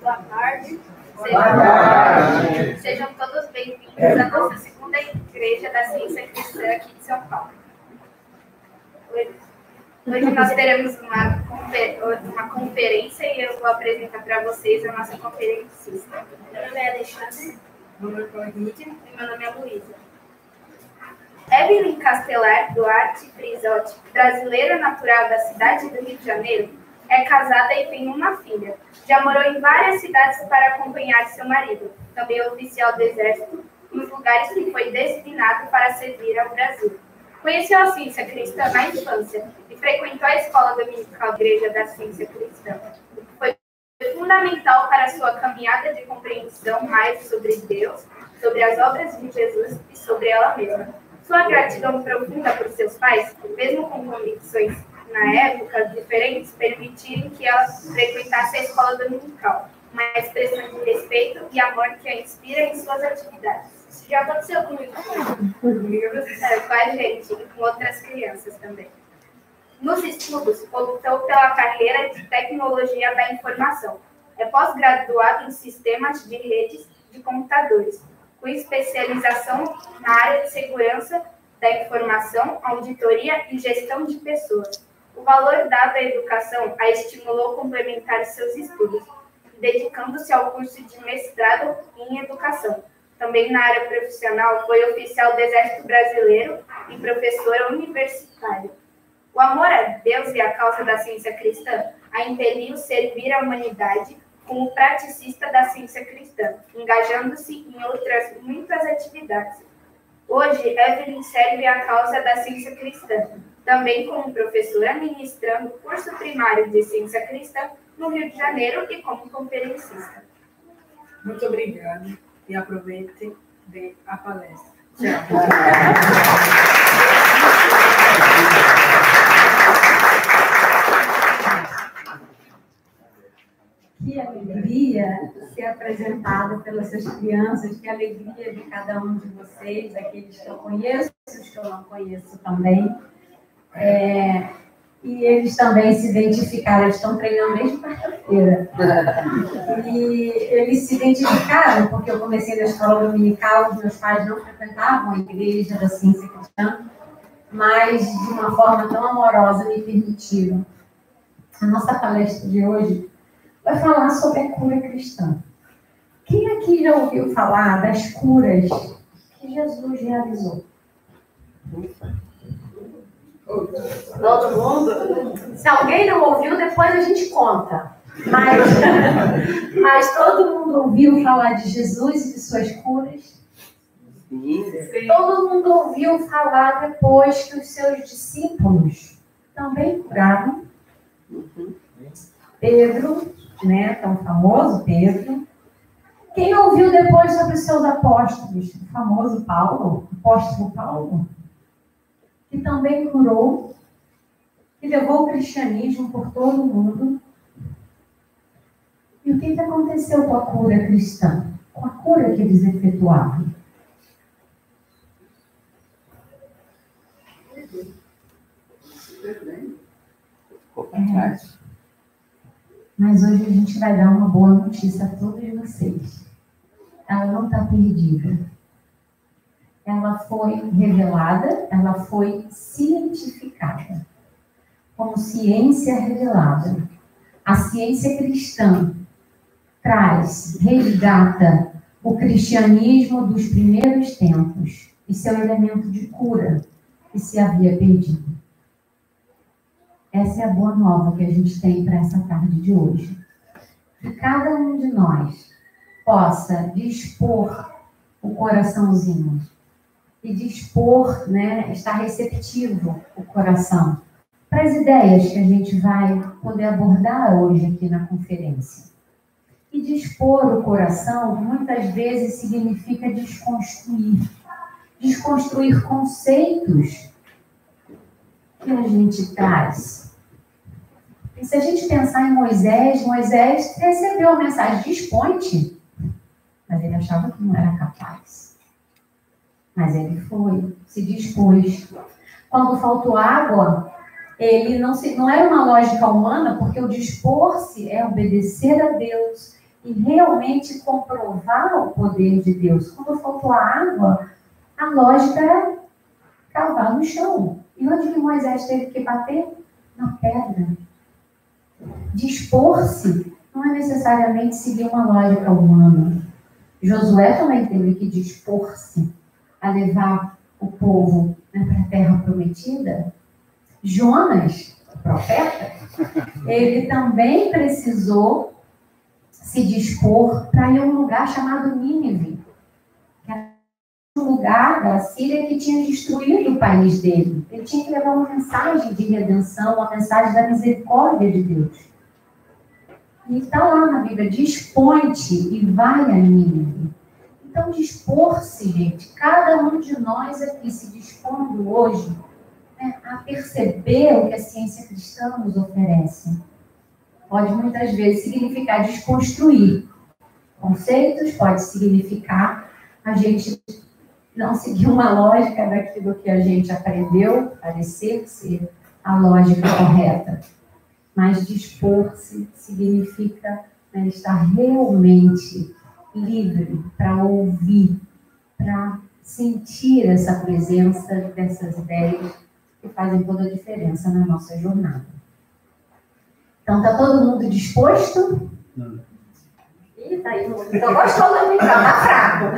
Boa tarde. Sejam todos bem-vindos à nossa segunda igreja da Ciência Cristã aqui de São Paulo. Hoje nós teremos uma conferência e eu vou apresentar para vocês a nossa conferencista. Meu nome é Alexandre. Meu nome é Henrique. E meu nome é Luísa. Evelyn Castelar Duarte Frisotti, brasileira natural da cidade do Rio de Janeiro, é casada e tem uma filha. Já morou em várias cidades para acompanhar seu marido, também oficial do Exército, nos lugares que foi destinado para servir ao Brasil. Conheceu a ciência cristã na infância e frequentou a escola dominical Igreja da Ciência Cristã, o que foi fundamental para sua caminhada de compreensão mais sobre Deus, sobre as obras de Jesus e sobre ela mesma. Sua gratidão profunda por seus pais, mesmo com convicções na época diferentes, permitirem que ela frequentasse a escola dominical, uma expressão de respeito e amor que a inspira em suas atividades. Isso já aconteceu comigo. Com a gente e com outras crianças também. Nos estudos, optou pela carreira de tecnologia da informação. É pós-graduado em sistemas de redes de computadores, com especialização na área de segurança da informação, auditoria e gestão de pessoas. O valor dado à educação a estimulou a complementar seus estudos, dedicando-se ao curso de mestrado em educação. Também na área profissional, foi oficial do Exército Brasileiro e professora universitária. O amor a Deus e a causa da ciência cristã a impeliu servir a humanidade como praticista da ciência cristã, engajando-se em outras muitas atividades. Hoje, Evelyn serve a causa da ciência cristã, também como professora ministrando o curso primário de ciência cristã no Rio de Janeiro e como conferencista. Muito obrigada e aproveite bem a palestra. Tchau. Que alegria ser apresentada pelas suas crianças, que alegria de cada um de vocês, aqueles que eu conheço, os que eu não conheço também. E eles também se identificaram, eles estão treinando desde quarta-feira. E eles se identificaram, porque eu comecei na escola dominical, os meus pais não frequentavam a Igreja da Ciência Cristã, mas de uma forma tão amorosa me permitiram. A nossa palestra de hoje vai falar sobre a cura cristã. Quem aqui já ouviu falar das curas que Jesus realizou? Todo mundo? Se alguém não ouviu, depois a gente conta. Mas todo mundo ouviu falar de Jesus e de suas curas? Sim. Todo mundo ouviu falar depois que os seus discípulos também curaram? Pedro, né, tão famoso Pedro. Quem ouviu depois sobre os seus apóstolos? O famoso Paulo, apóstolo Paulo, que também curou, que levou o cristianismo por todo o mundo. E o que aconteceu com a cura cristã? Com a cura que eles efetuavam? Mas hoje a gente vai dar uma boa notícia a todos vocês. Ela não está perdida. Ela foi revelada, ela foi cientificada. Como ciência revelada. A ciência cristã traz, resgata o cristianismo dos primeiros tempos e seu elemento de cura que se havia perdido. Essa é a boa nova que a gente tem para essa tarde de hoje. Que cada um de nós possa dispor o coraçãozinho e dispor, né, estar receptivo o coração para as ideias que a gente vai poder abordar hoje aqui na conferência. E dispor o coração muitas vezes significa desconstruir conceitos que a gente traz. E se a gente pensar em Moisés recebeu a mensagem: dispõe-te, mas ele achava que não era capaz. Mas ele foi, se dispôs. Quando faltou água, ele não era uma lógica humana, porque o dispor-se é obedecer a Deus, e realmente comprovar o poder de Deus. Quando faltou a água, a lógica era cavar no chão. E onde que Moisés teve que bater? Na pedra. Dispor-se não é necessariamente seguir uma lógica humana. Josué também teve que dispor-se a levar o povo, né, para a terra prometida. Jonas, o profeta, ele também precisou se dispor para ir a um lugar chamado Nínive, que era um lugar da Síria que tinha destruído o país dele. Ele tinha que levar uma mensagem de redenção, uma mensagem da misericórdia de Deus. E está lá na Bíblia, dispõe-te e vai a Nínive. Então, dispor-se, gente, cada um de nós aqui se dispondo hoje, né, a perceber o que a ciência cristã nos oferece. Pode muitas vezes significar desconstruir conceitos, pode significar a gente não seguir uma lógica daquilo que a gente aprendeu, parecer ser a lógica correta. Mas dispor-se significa, né, estar realmente livre para ouvir, para sentir essa presença dessas ideias que fazem toda a diferença na nossa jornada. Então, está todo mundo disposto? Ih, tá aí, não estou gostando do microfone, tá fraco.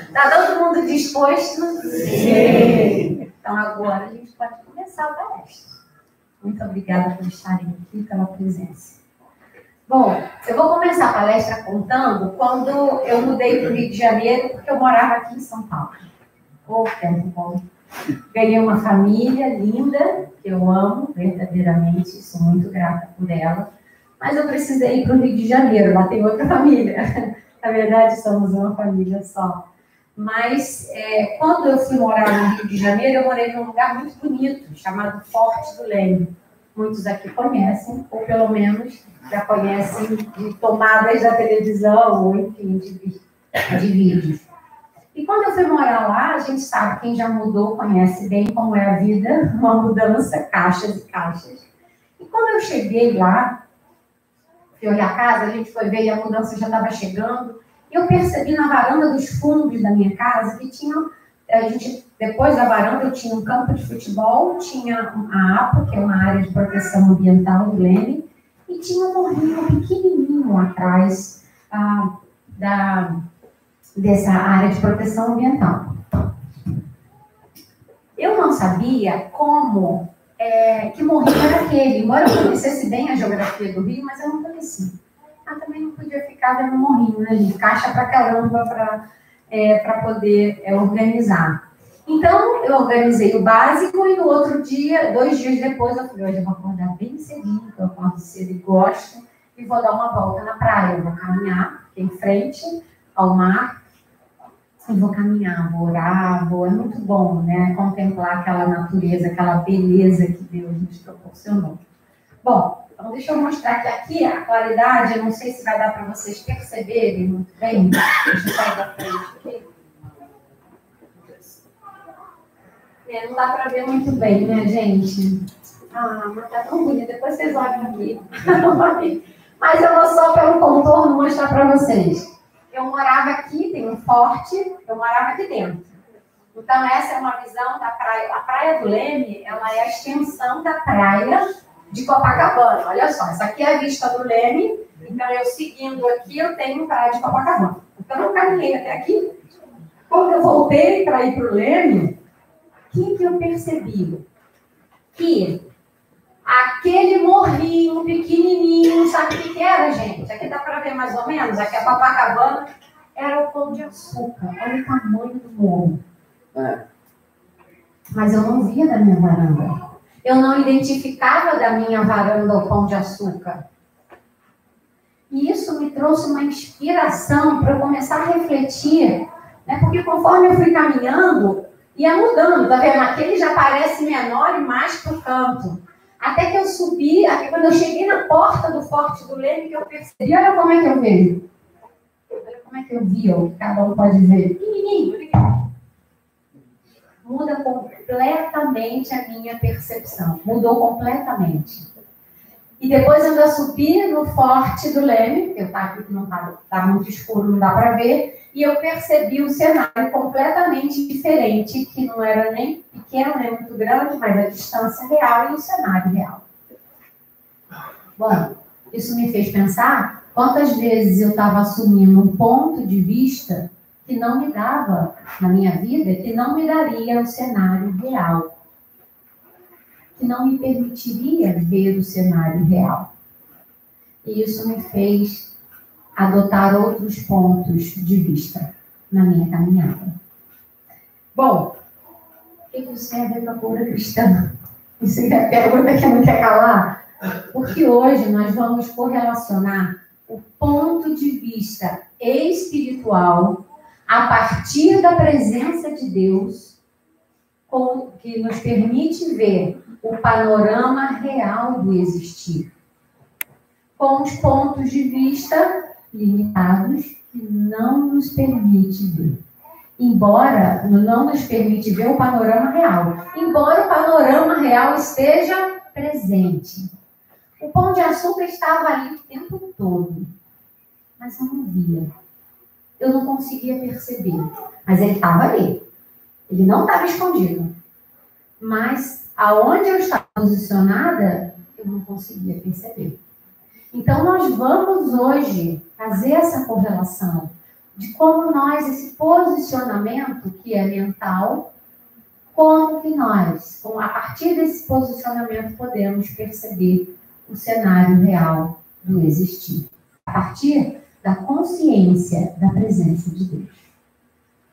Está todo mundo disposto? Sim. Então, agora a gente pode começar a palestra. Muito obrigada por estarem aqui, pela presença. Bom, eu vou começar a palestra contando quando eu mudei para o Rio de Janeiro, porque eu morava aqui em São Paulo. Tempo bom. Ganhei uma família linda, que eu amo verdadeiramente, sou muito grata por ela, mas eu precisei ir para o Rio de Janeiro, lá tem outra família. Na verdade, somos uma família só. Mas, quando eu fui morar no Rio de Janeiro, eu morei num lugar muito bonito, chamado Forte do Leme. Muitos aqui conhecem, ou pelo menos já conhecem de tomadas da televisão, ou enfim, de vídeos. E quando eu fui morar lá, a gente sabe, quem já mudou conhece bem como é a vida, uma mudança, caixas e caixas. E quando eu cheguei lá, fui olhar a casa, a gente foi ver e a mudança já estava chegando, e eu percebi na varanda dos fundos da minha casa que tinha, depois da varanda eu tinha um campo de futebol, tinha a APA, que é uma área de proteção ambiental do Leme, e tinha um morrinho pequenininho atrás dessa área de proteção ambiental. Eu não sabia como, que morrinho era aquele, embora eu conhecesse bem a geografia do Rio, mas eu não conhecia. Também não podia ficar vendo morrinho, né, gente? Caixa pra caramba para poder organizar. Então, eu organizei o básico e no outro dia, 2 dias depois, eu falei, hoje eu vou acordar bem cedinho, eu acordo cedo e gosto, e vou dar uma volta na praia. Eu vou caminhar aqui em frente ao mar, e vou caminhar, vou orar, é muito bom, né? Contemplar aquela natureza, aquela beleza que Deus nos proporcionou. Bom, então deixa eu mostrar que aqui a claridade, eu não sei se vai dar para vocês perceberem muito bem. Deixa eu sair da frente aqui. Não dá para ver muito bem, né, gente? Mas tá tão bonito, depois vocês olham aqui. Mas eu vou só pelo contorno mostrar para vocês. Eu morava aqui, tem um forte, eu morava aqui dentro. Então, essa é uma visão da praia. A Praia do Leme, ela é a extensão da praia de Copacabana. Olha só, essa aqui é a vista do Leme. Então, eu seguindo aqui, eu tenho praia de Copacabana. Então, eu caminhei até aqui. Quando eu voltei para ir para o Leme, o que eu percebi? Que aquele morrinho pequenininho, sabe o que era, gente? Aqui dá para ver mais ou menos, aqui a Copacabana, era o Pão de Açúcar. Olha o tamanho do morro. Mas eu não via da minha varanda. Eu não identificava da minha varanda o Pão de Açúcar. E isso me trouxe uma inspiração para eu começar a refletir, né? Porque conforme eu fui caminhando, ia mudando, tá vendo? Aquele já parece menor e mais para o canto. Até que eu subi, até quando eu cheguei na porta do Forte do Leme, que eu percebi, olha como é que eu vejo. Olha como é que eu vi, ó, cada um pode ver. Pequenininho, muda completamente a minha percepção. Mudou completamente. E depois eu ainda subi no Forte do Leme, que tá aqui, que não tá muito escuro, não dá para ver, e eu percebi um cenário completamente diferente, que não era nem pequeno, nem muito grande, mas a distância real e o cenário real. Bom, isso me fez pensar quantas vezes eu estava assumindo um ponto de vista que não me dava, na minha vida, que não me daria o cenário real, que não me permitiria ver o cenário real. E isso me fez adotar outros pontos de vista na minha caminhada. Bom, o que isso tem a ver com a cura cristã? Isso é a pergunta que não quer calar. Porque hoje nós vamos correlacionar o ponto de vista espiritual a partir da presença de Deus, que nos permite ver o panorama real do existir, com os pontos de vista limitados que não nos permite ver. Embora não nos permite ver o panorama real, embora o panorama real esteja presente. O Pão de Açúcar estava ali o tempo todo, mas eu não via. Eu não conseguia perceber, mas ele estava ali. Ele não estava escondido. Mas aonde eu estava posicionada, eu não conseguia perceber. Então, nós vamos hoje fazer essa correlação de como nós, esse posicionamento que é mental, como que nós, a partir desse posicionamento, podemos perceber o cenário real do existir. A partir da consciência da presença de Deus.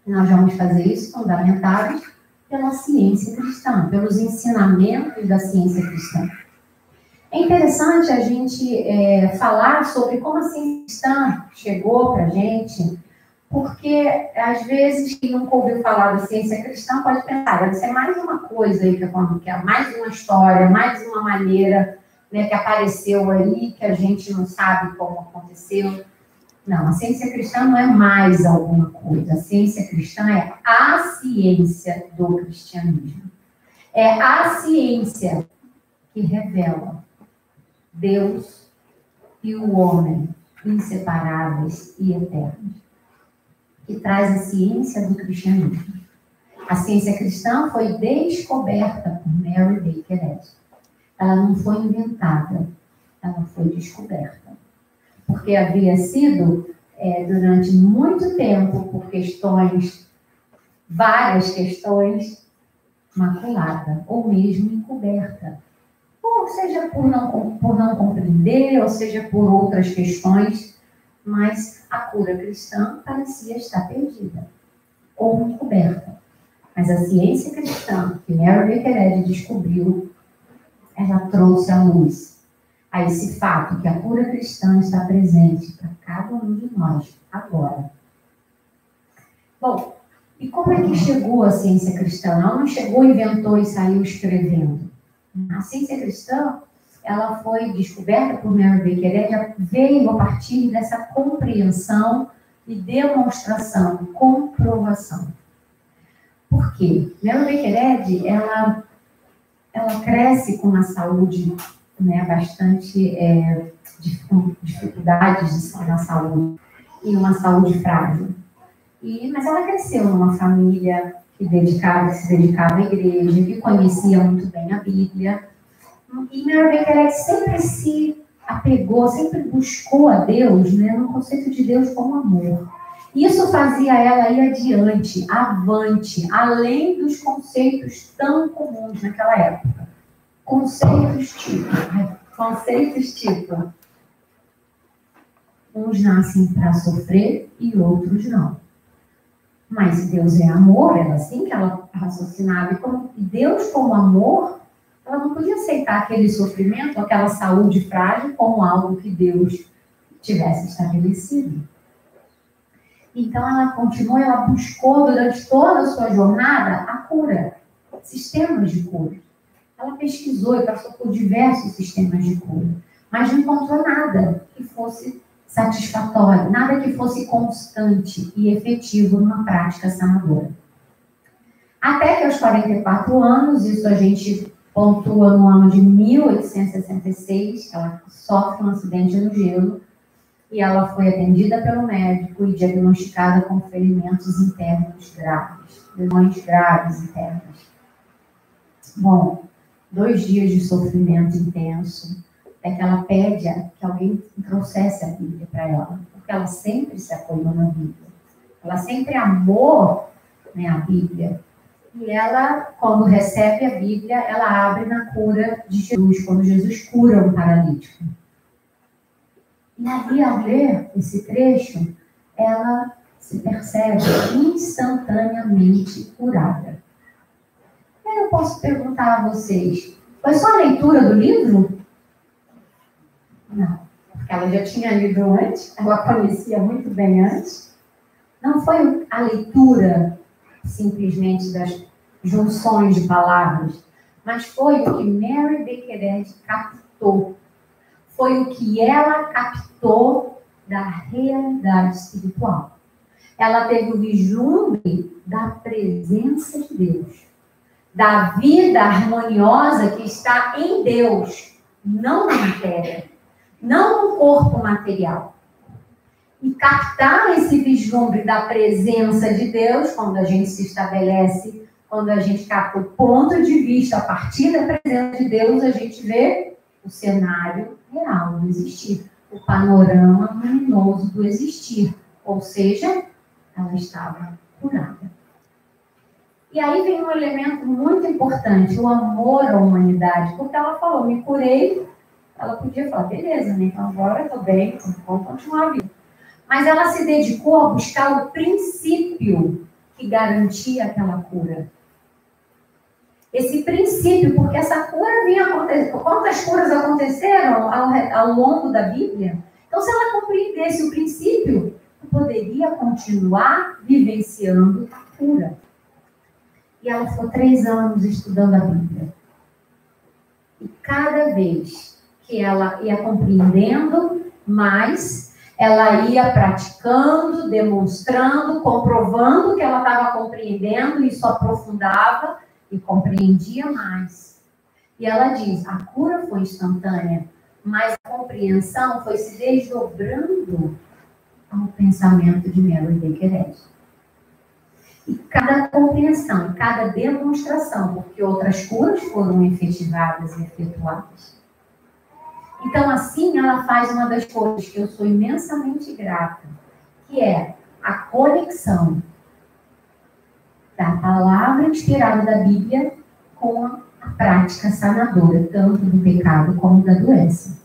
Nós vamos fazer isso fundamentados pela ciência cristã, pelos ensinamentos da ciência cristã. É interessante a gente falar sobre como a ciência cristã chegou para a gente, porque às vezes quem nunca ouviu falar da ciência cristã pode pensar, deve ser mais uma coisa aí que é mais uma história, mais uma maneira, né, que apareceu aí, que a gente não sabe como aconteceu. Não, a ciência cristã não é mais alguma coisa. A ciência cristã é a ciência do cristianismo. É a ciência que revela Deus e o homem inseparáveis e eternos. Que traz a ciência do cristianismo. A ciência cristã foi descoberta por Mary Baker Eddy. Ela não foi inventada, ela foi descoberta. Porque havia sido, durante muito tempo, por várias questões, maculada, ou mesmo encoberta. Ou seja, por não compreender, ou seja, por outras questões, mas a cura cristã parecia estar perdida, ou encoberta. Mas a ciência cristã, que Mary Baker Eddy descobriu, ela trouxe à luz a esse fato que a cura cristã está presente para cada um de nós agora. Bom, e como é que chegou a ciência cristã? Ela não chegou, inventou e saiu escrevendo. A ciência cristã, ela foi descoberta por Mary Baker Eddy, veio a partir dessa compreensão e demonstração, comprovação. Por quê? Mary Baker Eddy, ela cresce com uma saúde, né, bastante com dificuldades na saúde e uma saúde frágil. Mas ela cresceu numa família que se dedicava à igreja, que conhecia muito bem a Bíblia. E Mary Baker Eddy sempre se apegou, sempre buscou a Deus, né, no conceito de Deus como amor. Isso fazia ela ir adiante, avante, além dos conceitos tão comuns naquela época. Conceitos tipo, uns nascem para sofrer e outros não. Mas Deus é amor, era assim que ela raciocinava. E Deus como amor, ela não podia aceitar aquele sofrimento, aquela saúde frágil, como algo que Deus tivesse estabelecido. Então ela continuou, ela buscou durante toda a sua jornada a cura, sistemas de cura. Ela pesquisou e passou por diversos sistemas de cura, mas não encontrou nada que fosse satisfatório, nada que fosse constante e efetivo numa prática sanadora. Até que aos 44 anos, isso a gente pontua no ano de 1866, ela sofre um acidente no gelo e ela foi atendida pelo médico e diagnosticada com ferimentos internos graves, lesões graves internas. Bom, 2 dias de sofrimento intenso, é que ela pede que alguém trouxesse a Bíblia para ela, porque ela sempre se apoiou na Bíblia. Ela sempre amou, né, a Bíblia. E ela, quando recebe a Bíblia, ela abre na cura de Jesus, quando Jesus cura um paralítico. E ali, ao ler esse trecho, ela se percebe instantaneamente curada. E aí eu posso perguntar a vocês, foi só a leitura do livro? Não, porque ela já tinha lido antes, ela conhecia muito bem antes. Não foi a leitura simplesmente das junções de palavras, mas foi o que Mary Baker Eddy captou. Foi o que ela captou da realidade espiritual. Ela teve o vislumbre da presença de Deus, da vida harmoniosa que está em Deus, não na matéria, não no corpo material. E captar esse vislumbre da presença de Deus, quando a gente se estabelece, quando a gente capta o ponto de vista a partir da presença de Deus, a gente vê o cenário real do existir, o panorama luminoso do existir. Ou seja, ela estava curada. E aí vem um elemento muito importante, o amor à humanidade, porque ela falou, me curei, ela podia falar, beleza, né? Então agora eu estou bem, vamos continuar a vida. Mas ela se dedicou a buscar o princípio que garantia aquela cura. Esse princípio, porque essa cura vinha acontecendo. Quantas curas aconteceram ao longo da Bíblia? Então, se ela compreendesse o princípio, poderia continuar vivenciando a cura. E ela ficou 3 anos estudando a Bíblia. E cada vez que ela ia compreendendo mais, ela ia praticando, demonstrando, comprovando que ela estava compreendendo, e isso aprofundava e compreendia mais. E ela diz, a cura foi instantânea, mas a compreensão foi se desdobrando ao pensamento de Mary Baker Eddy. E cada compreensão, cada demonstração, porque outras curas foram efetivadas e efetuadas. Então, assim, ela faz uma das coisas que eu sou imensamente grata, que é a conexão da palavra inspirada da Bíblia com a prática sanadora, tanto do pecado como da doença.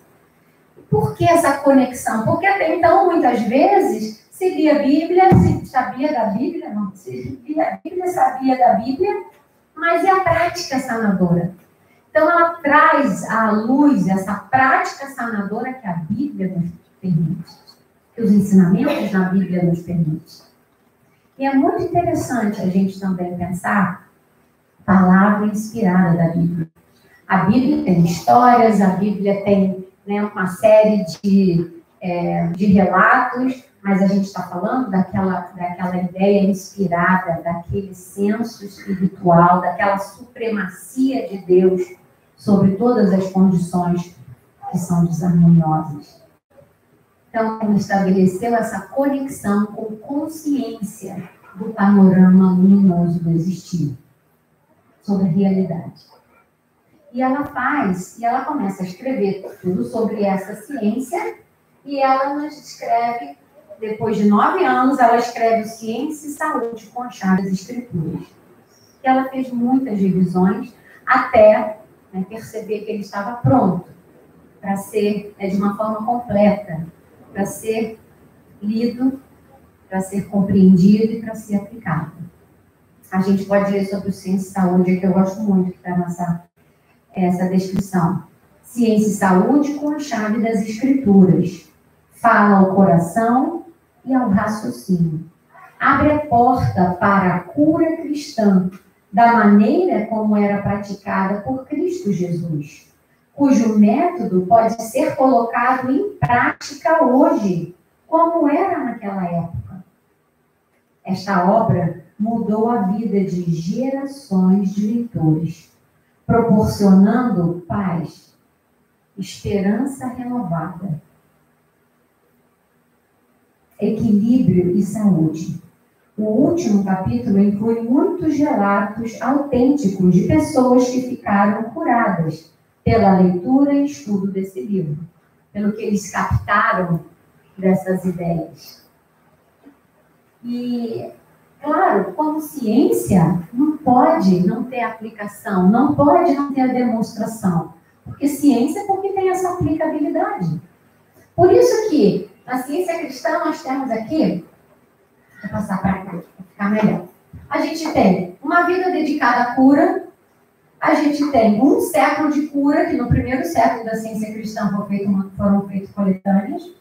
Por que essa conexão? Porque até então, muitas vezes, se lia a Bíblia, se sabia da Bíblia, não, se lia a Bíblia, sabia da Bíblia, mas e a prática sanadora? Então, ela traz à luz essa prática sanadora que a Bíblia nos permite, que os ensinamentos na Bíblia nos permitem. E é muito interessante a gente também pensar a palavra inspirada da Bíblia. A Bíblia tem histórias, a Bíblia tem, né, uma série de relatos, mas a gente está falando daquela ideia inspirada, daquele senso espiritual, daquela supremacia de Deus sobre todas as condições que são desarmoniosas. Então, ele estabeleceu essa conexão com consciência do panorama luminoso do existir, sobre a realidade. E ela começa a escrever tudo sobre essa ciência, e ela nos escreve, depois de 9 anos, ela escreve Ciência e Saúde com a Chave das Escrituras. E ela fez muitas revisões até perceber que ele estava pronto para ser, de uma forma completa, para ser lido, para ser compreendido e para ser aplicado. A gente pode ler sobre o Ciência e Saúde, que eu gosto muito, que está essa descrição. Ciência e Saúde com a Chave das Escrituras. Fala ao coração e ao raciocínio. Abre a porta para a cura cristã, da maneira como era praticada por Cristo Jesus, cujo método pode ser colocado em prática hoje, como era naquela época. Esta obra mudou a vida de gerações de leitores, proporcionando paz, esperança renovada, equilíbrio e saúde. O último capítulo inclui muitos relatos autênticos de pessoas que ficaram curadas pela leitura e estudo desse livro, pelo que eles captaram dessas ideias. E, claro, como ciência, não pode não ter aplicação, não pode não ter a demonstração, porque ciência é porque tem essa aplicabilidade. Por isso que, na ciência cristã, nós temos aqui, vou passar para cá, para ficar melhor. A gente tem uma vida dedicada à cura, a gente tem um século de cura, que no primeiro século da ciência cristã foram feitas coletâneas,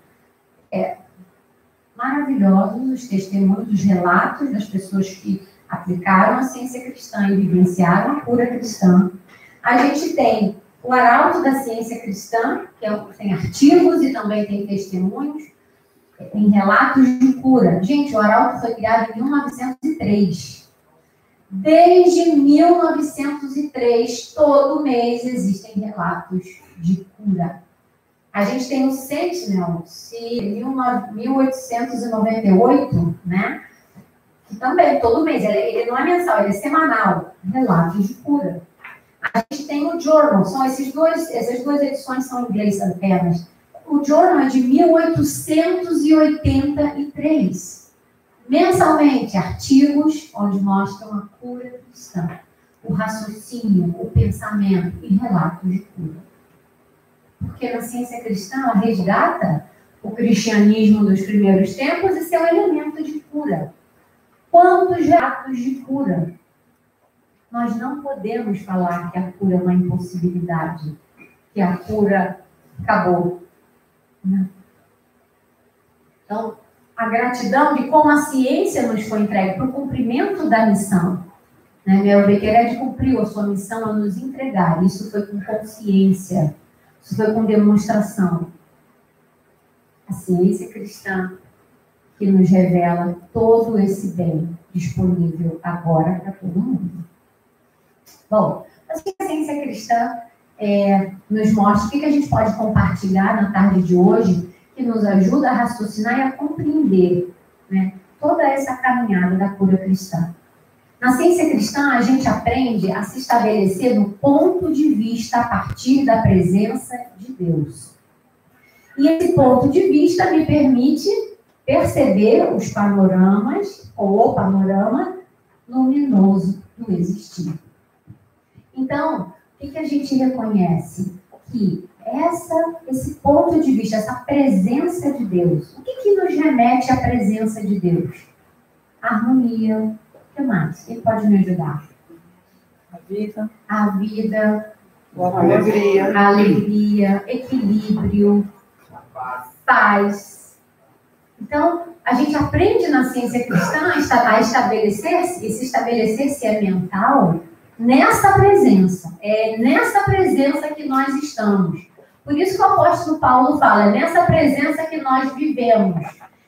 maravilhosos os testemunhos, os relatos das pessoas que aplicaram a ciência cristã e vivenciaram a cura cristã. A gente tem o Arauto da Ciência Cristã, que tem artigos e também tem testemunhos, em relatos de cura. Gente, o Arauto foi criado em 1903. Desde 1903, todo mês existem relatos de cura. A gente tem o Sentinel, de 1898, né? Que também, todo mês, ele não é mensal, ele é semanal. Relatos de cura. A gente tem o Journal, essas duas edições são em inglês apenas. O Journal é de 1883. Mensalmente, artigos onde mostram a cura cristã, o raciocínio, o pensamento e relatos de cura. Porque na ciência cristã, ela resgata o cristianismo dos primeiros tempos e seu elemento de cura. Quantos relatos de cura? Nós não podemos falar que a cura é uma impossibilidade, que a cura acabou. Não. Então, a gratidão de como a ciência nos foi entregue para o cumprimento da missão. Né? Mel Bequered cumpriu a sua missão a nos entregar. Isso foi com consciência, isso foi com demonstração. A ciência cristã que nos revela todo esse bem disponível agora para todo mundo. Bom, a ciência cristã nos mostra o que a gente pode compartilhar na tarde de hoje, que nos ajuda a raciocinar e a compreender, né, toda essa caminhada da cura cristã. Na ciência cristã, a gente aprende a se estabelecer no ponto de vista a partir da presença de Deus. E esse ponto de vista me permite perceber os panoramas, ou o panorama luminoso do existir. Então, o que a gente reconhece? Que esse ponto de vista, essa presença de Deus, o que nos remete à presença de Deus? Harmonia. O que mais? Quem pode me ajudar? A vida. A vida. A alegria. A alegria, equilíbrio, paz. Então, a gente aprende na ciência cristã a estabelecer-se, esse estabelecer-se é mental, nessa presença. É nessa presença que nós estamos. Por isso que o apóstolo Paulo fala, é nessa presença que nós vivemos.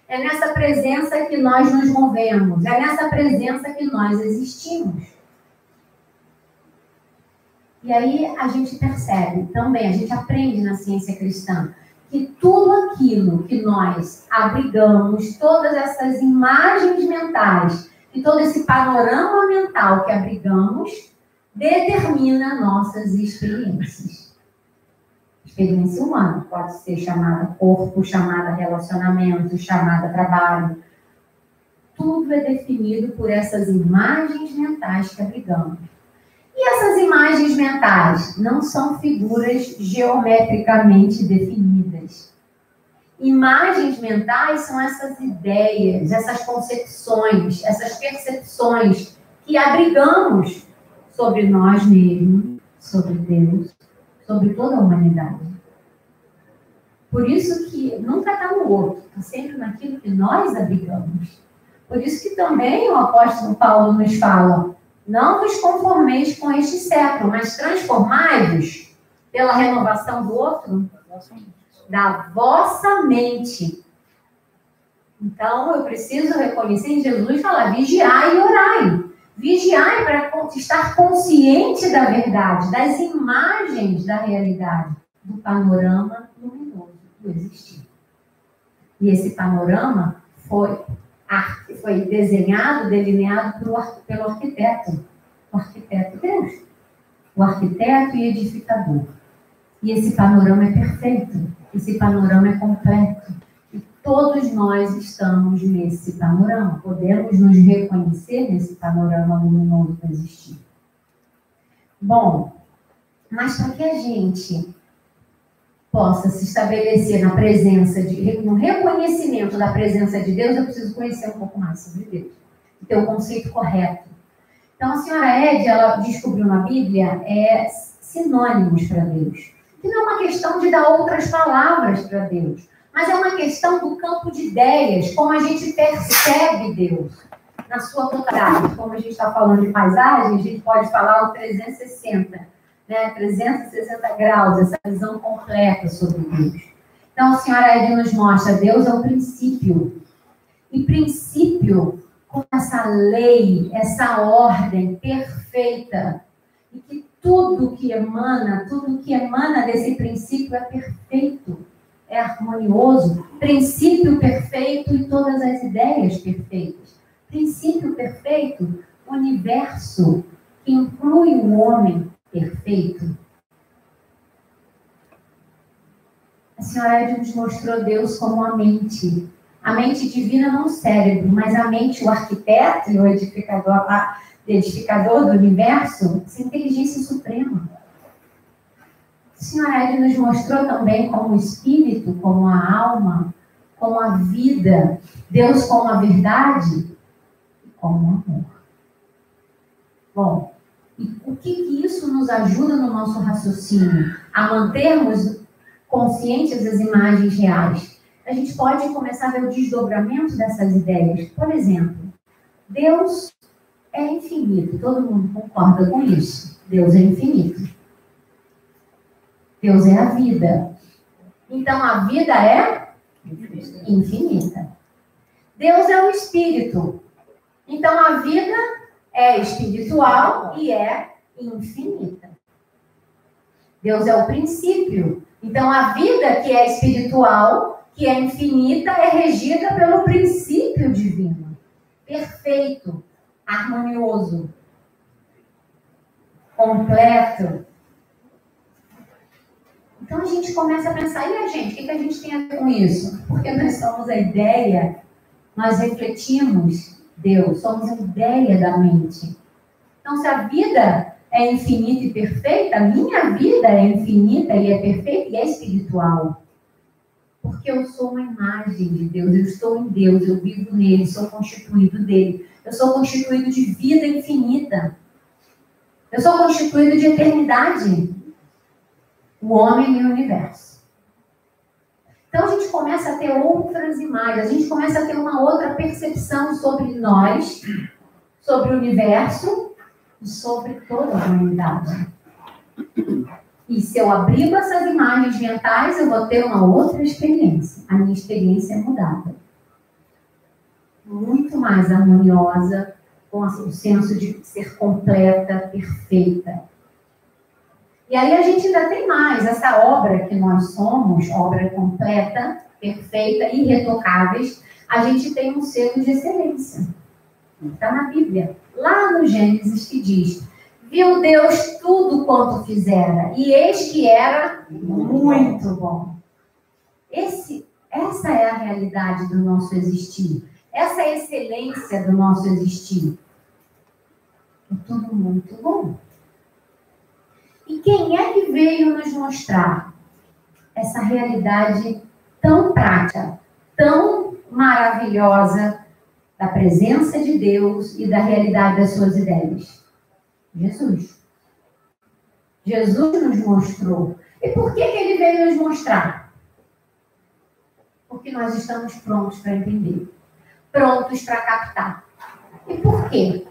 É nessa presença que nós nos movemos. É nessa presença que nós existimos. E aí a gente percebe também, a gente aprende na ciência cristã, que tudo aquilo que nós abrigamos, todas essas imagens mentais, e todo esse panorama mental que abrigamos, determina nossas experiências. Experiência humana pode ser chamada corpo, chamada relacionamento, chamada trabalho. Tudo é definido por essas imagens mentais que abrigamos. E essas imagens mentais não são figuras geometricamente definidas. Imagens mentais são essas ideias, essas concepções, essas percepções que abrigamos sobre nós mesmos, sobre Deus, sobre toda a humanidade. Por isso que nunca está no outro, está sempre naquilo que nós abrigamos. Por isso que também o apóstolo Paulo nos fala, não vos conformeis com este século, mas transformai-vos pela renovação do outro, da vossa mente. Então, eu preciso reconhecer em Jesus e falar, vigiai e orai. Vigiai para estar consciente da verdade, das imagens da realidade, do panorama luminoso do existir. E esse panorama foi desenhado, delineado pelo arquiteto. O arquiteto Deus. O arquiteto e edificador. E esse panorama é perfeito. Esse panorama é completo. E todos nós estamos nesse panorama. Podemos nos reconhecer nesse panorama luminoso do existir. Bom, mas para que a gente possa se estabelecer na presença no reconhecimento da presença de Deus, eu preciso conhecer um pouco mais sobre Deus. E ter o conceito correto. Então, a senhora Ed, ela descobriu na Bíblia sinônimos para Deus. Que não é uma questão de dar outras palavras para Deus, mas é uma questão do campo de ideias, como a gente percebe Deus na sua totalidade. Como a gente está falando de paisagem, a gente pode falar o 360, né? 360 graus, essa visão completa sobre Deus. Então, a senhora Ed nos mostra, Deus é o princípio. E princípio com essa lei, essa ordem perfeita, e que tudo que emana desse princípio é perfeito, é harmonioso, princípio perfeito e todas as ideias perfeitas. Princípio perfeito, universo que inclui o homem perfeito. A senhora Ed nos mostrou Deus como a mente divina, não o cérebro, mas a mente, o arquiteto e o edificador do universo, essa inteligência suprema. A senhora Ed nos mostrou também como o espírito, como a alma, como a vida, Deus como a verdade e como o amor. Bom, e o que isso nos ajuda no nosso raciocínio? A mantermos conscientes das imagens reais. A gente pode começar a ver o desdobramento dessas ideias. Por exemplo, Deus é infinito. Todo mundo concorda com isso. Deus é infinito. Deus é a vida. Então, a vida é infinita. Deus é o espírito. Então, a vida é espiritual e é infinita. Deus é o princípio. Então, a vida que é espiritual, que é infinita, é regida pelo princípio divino. Perfeito, harmonioso, completo. Então, a gente começa a pensar, e a gente? O que a gente tem a ver com isso? Porque nós somos a ideia, nós refletimos Deus, somos a ideia da mente. Então, se a vida é infinita e perfeita, a minha vida é infinita e é perfeita e é espiritual. Porque eu sou uma imagem de Deus, eu estou em Deus, eu vivo nele, sou constituído dele. Eu sou constituído de vida infinita. Eu sou constituído de eternidade. O homem e o universo. Então a gente começa a ter outras imagens, a gente começa a ter uma outra percepção sobre nós, sobre o universo e sobre toda a humanidade. E se eu abrir essas imagens mentais, eu vou ter uma outra experiência. A minha experiência é mudada. Muito mais harmoniosa, com o senso de ser completa, perfeita. E aí a gente ainda tem mais. Essa obra que nós somos, obra completa, perfeita, irretocáveis, a gente tem um selo de excelência. Está na Bíblia. Lá no Gênesis que diz: viu Deus tudo quanto fizera, e eis que era muito bom. Essa é a realidade do nosso existir. Essa é a excelência do nosso existir. É tudo muito bom. E quem é que veio nos mostrar essa realidade tão prática, tão maravilhosa da presença de Deus e da realidade das suas ideias? Jesus. Jesus nos mostrou. E por que ele veio nos mostrar? Porque nós estamos prontos para entender. Prontos para captar. E por quê?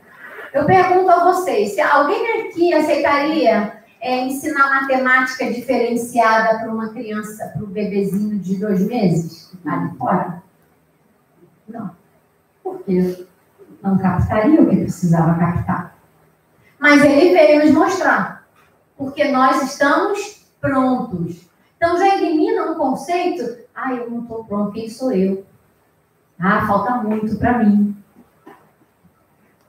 Eu pergunto a vocês, se alguém aqui aceitaria ensinar matemática diferenciada para uma criança, para um bebezinho de 2 meses? Ali fora? Não. Por quê? não captaria o que precisava captar. Mas ele veio nos mostrar, porque nós estamos prontos. Então já elimina um conceito, eu não estou pronto, quem sou eu? Falta muito para mim.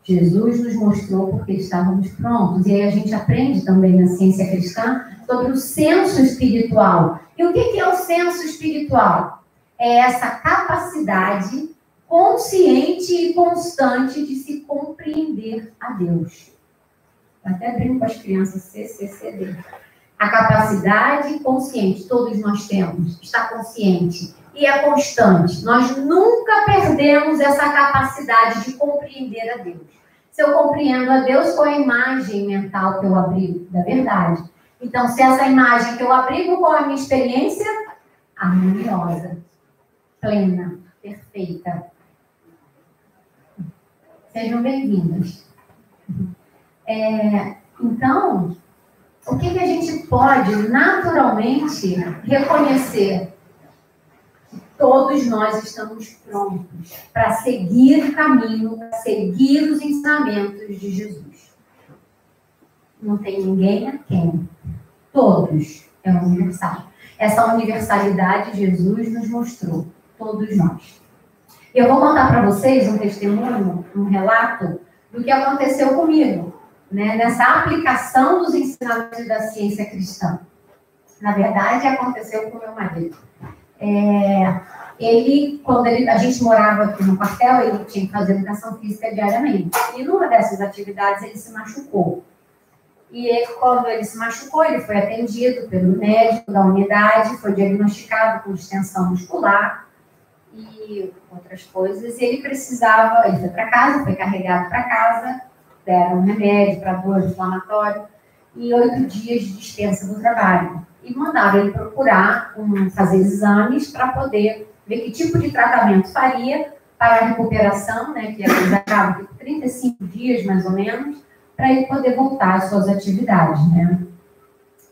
Jesus nos mostrou porque estávamos prontos. E aí a gente aprende também na ciência cristã sobre o senso espiritual. E o que é o senso espiritual? É essa capacidade consciente e constante de se compreender a Deus. Eu até brinco com as crianças CCCD. A capacidade consciente, todos nós temos, está consciente e é constante. Nós nunca perdemos essa capacidade de compreender a Deus. Se eu compreendo a Deus, qual é a imagem mental que eu abrigo da verdade? Então, se essa imagem que eu abrigo, qual é a minha experiência? Harmoniosa, plena, perfeita. Sejam bem-vindas. Então, o que a gente pode naturalmente reconhecer? Que todos nós estamos prontos para seguir o caminho, para seguir os ensinamentos de Jesus. Não tem ninguém a quem. Todos. É universal. Essa universalidade Jesus nos mostrou. Todos nós. Eu vou contar para vocês um testemunho, um relato do que aconteceu comigo, nessa aplicação dos ensinamentos da ciência cristã. Na verdade, aconteceu com meu marido. Quando a gente morava aqui no quartel, ele tinha que fazer educação física diariamente. E numa dessas atividades, ele se machucou. E quando ele se machucou, ele foi atendido pelo médico da unidade, foi diagnosticado com distensão muscular e outras coisas. E ele foi para casa, foi carregado para casa, deram um remédio para dor inflamatória e 8 dias de dispensa do trabalho. E mandaram ele procurar, fazer exames para poder ver que tipo de tratamento faria para a recuperação, que eles acabam com 35 dias, mais ou menos, para ele poder voltar às suas atividades,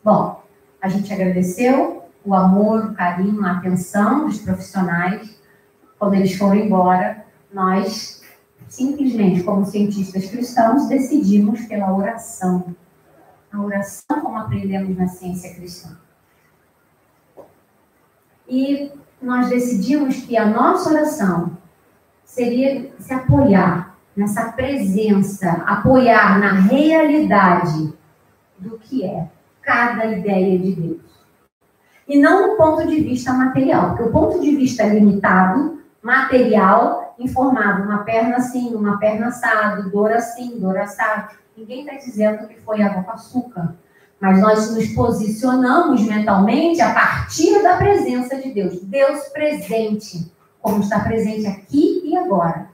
Bom, a gente agradeceu o amor, o carinho, a atenção dos profissionais. Quando eles foram embora, nós simplesmente, como cientistas cristãos, decidimos pela oração. A oração, como aprendemos na ciência cristã. E nós decidimos que a nossa oração seria se apoiar nessa presença, apoiar na realidade do que é cada ideia de Deus. E não no ponto de vista material, porque o ponto de vista limitado, material, informava uma perna assim, uma perna assado, dor assim, dor assado. Ninguém está dizendo que foi água com açúcar. Mas nós nos posicionamos mentalmente a partir da presença de Deus. Deus presente, como está presente aqui e agora.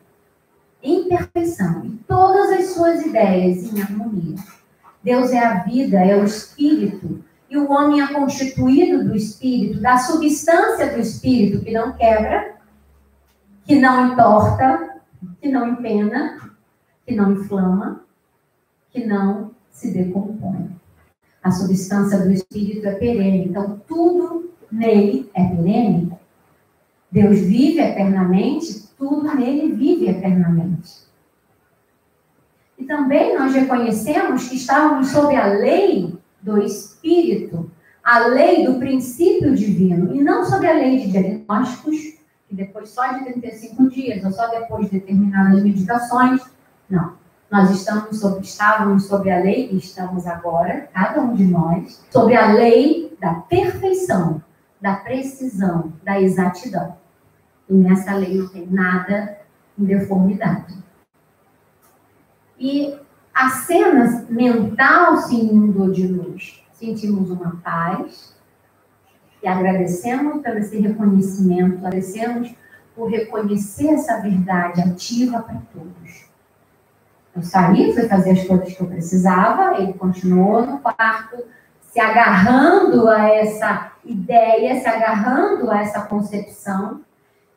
Em perfeição. E todas as suas ideias em harmonia. Deus é a vida, é o Espírito. E o homem é constituído do Espírito, da substância do Espírito, que não quebra, que não entorta, que não empena, que não inflama, que não se decompõe. A substância do Espírito é perene. Então, tudo nele é perene. Deus vive eternamente, tudo nele vive eternamente. E também nós reconhecemos que estávamos sob a lei do Espírito, a lei do princípio divino, e não sob a lei de diagnósticos, que depois só de 35 dias, ou só depois de determinadas medicações. Não. Nós estávamos sob a lei, e estamos agora, cada um de nós, sob a lei da perfeição, da precisão, da exatidão. E nessa lei não tem nada em deformidade. E a cena mental se inundou de luz. Sentimos uma paz e agradecemos pelo esse reconhecimento, agradecemos por reconhecer essa verdade ativa para todos. Eu saí, fui fazer as coisas que eu precisava, ele continuou no quarto, se agarrando a essa ideia, se agarrando a essa concepção,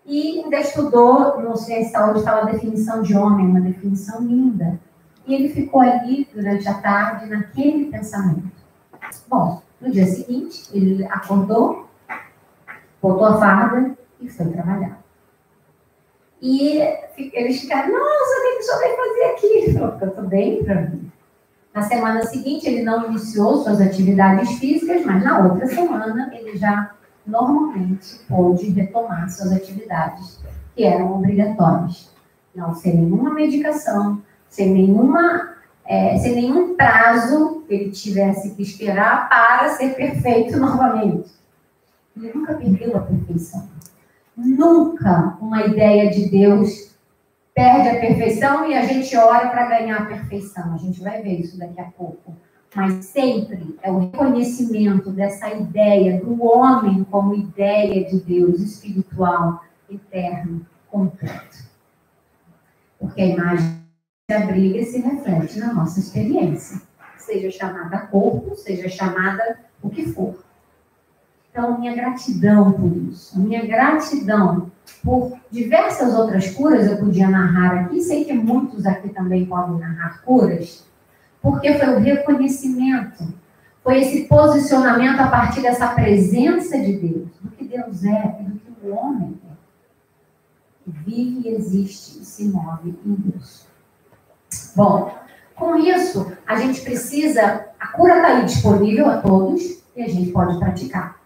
e ainda estudou, no Ciência e Saúde fala a definição de homem, uma definição linda. E ele ficou ali durante a tarde naquele pensamento. Bom, no dia seguinte, ele acordou, botou a farda e foi trabalhar. E eles ficaram, nossa, o que o senhor vai fazer aqui? Ele falou, porque eu estou bem para mim. Na semana seguinte, ele não iniciou suas atividades físicas, mas na outra semana, ele já normalmente pôde retomar suas atividades, que eram obrigatórias. Não sem nenhuma medicação, sem nenhum prazo que ele tivesse que esperar para ser perfeito novamente. Ele nunca perdeu a perfeição. Nunca uma ideia de Deus perde a perfeição e a gente ora para ganhar a perfeição. A gente vai ver isso daqui a pouco. Mas sempre é o reconhecimento dessa ideia do homem como ideia de Deus espiritual, eterno, completo. Porque a imagem se abriga e se reflete na nossa experiência. Seja chamada corpo, seja chamada o que for. Então, minha gratidão por isso. Minha gratidão por diversas outras curas eu podia narrar aqui. Sei que muitos aqui também podem narrar curas. Porque foi o reconhecimento. Foi esse posicionamento a partir dessa presença de Deus. Do que Deus é e do que o homem é. Que vive, existe e se move em Deus. Bom, com isso, a gente precisa... A cura está aí disponível a todos e a gente pode praticar.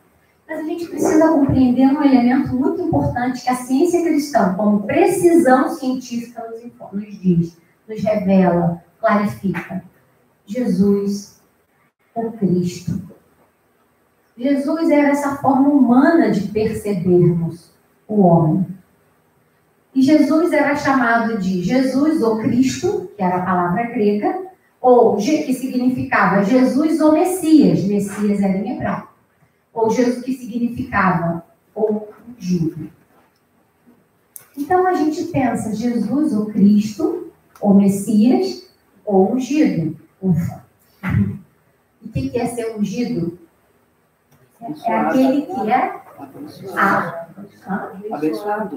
Mas a gente precisa compreender um elemento muito importante que a ciência cristã, como precisão científica, nos diz, nos revela, clarifica. Jesus, o Cristo. Jesus era essa forma humana de percebermos o homem. E Jesus era chamado de Jesus, o Cristo, que era a palavra grega, ou que significava Jesus, o Messias. Messias era em hebraico. Ou Jesus, que significava o ungido. Então a gente pensa Jesus, o Cristo, o Messias, ou ungido. Ufa. E o que é ser ungido? É aquele que é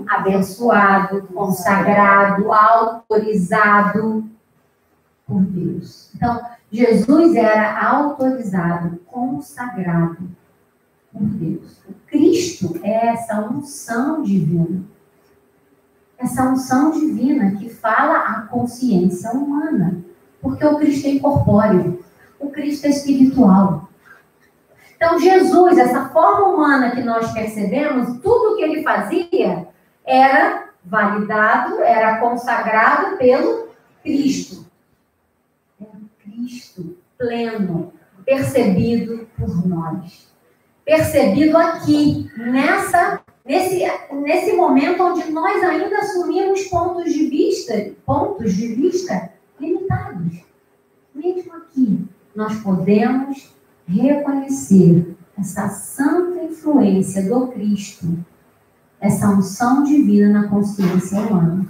abençoado, consagrado, autorizado por Deus. Então, Jesus era autorizado, consagrado por Deus. O Cristo é essa unção divina. Essa unção divina que fala a consciência humana. Porque o Cristo é incorpóreo. O Cristo é espiritual. Então, Jesus, essa forma humana que nós percebemos, tudo o que ele fazia era validado, era consagrado pelo Cristo. Era Cristo pleno, percebido por nós. Percebido aqui, nesse momento onde nós ainda assumimos pontos de vista limitados. Mesmo aqui, nós podemos reconhecer essa santa influência do Cristo, essa unção divina na consciência humana.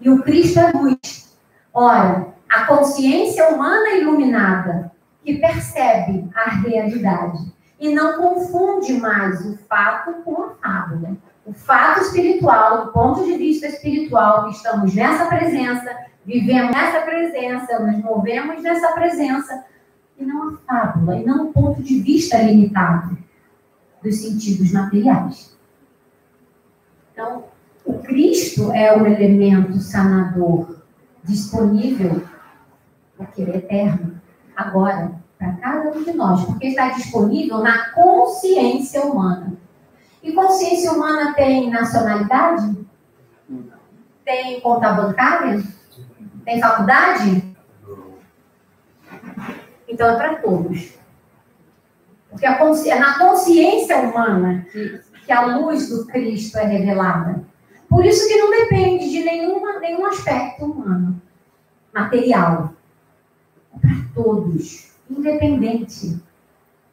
E o Cristo é luz. Ora, a consciência humana iluminada, que percebe a realidade e não confunde mais o fato com a fábula. O fato espiritual, do ponto de vista espiritual, que estamos nessa presença, vivemos nessa presença, nos movemos nessa presença, e não a fábula, e não o ponto de vista limitado dos sentidos materiais. Então, o Cristo é o elemento sanador disponível, porque ele é eterno, agora, para cada um de nós, porque está disponível na consciência humana. E consciência humana tem nacionalidade? Tem conta bancária? Tem faculdade? Então é para todos. Porque é na consciência humana que a luz do Cristo é revelada. Por isso que não depende de nenhum aspecto humano, material. É para todos, independente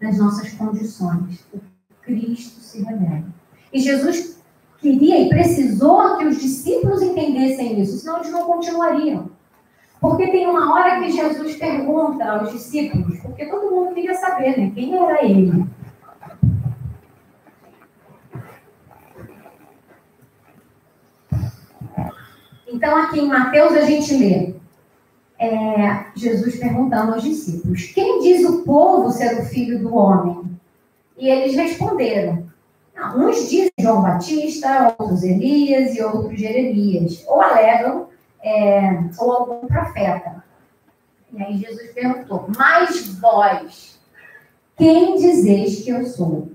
das nossas condições. O Cristo se revela. E Jesus queria e precisou que os discípulos entendessem isso, senão eles não continuariam. Porque tem uma hora que Jesus pergunta aos discípulos, porque todo mundo queria saber, né? Quem era ele? Então, aqui em Mateus, a gente lê Jesus perguntando aos discípulos, quem diz o povo ser o filho do homem? E eles responderam, Não, uns dizem João Batista, outros Elias e outros Jeremias, ou alegam, ou algum profeta. E aí Jesus perguntou, mas vós, quem dizeis que eu sou?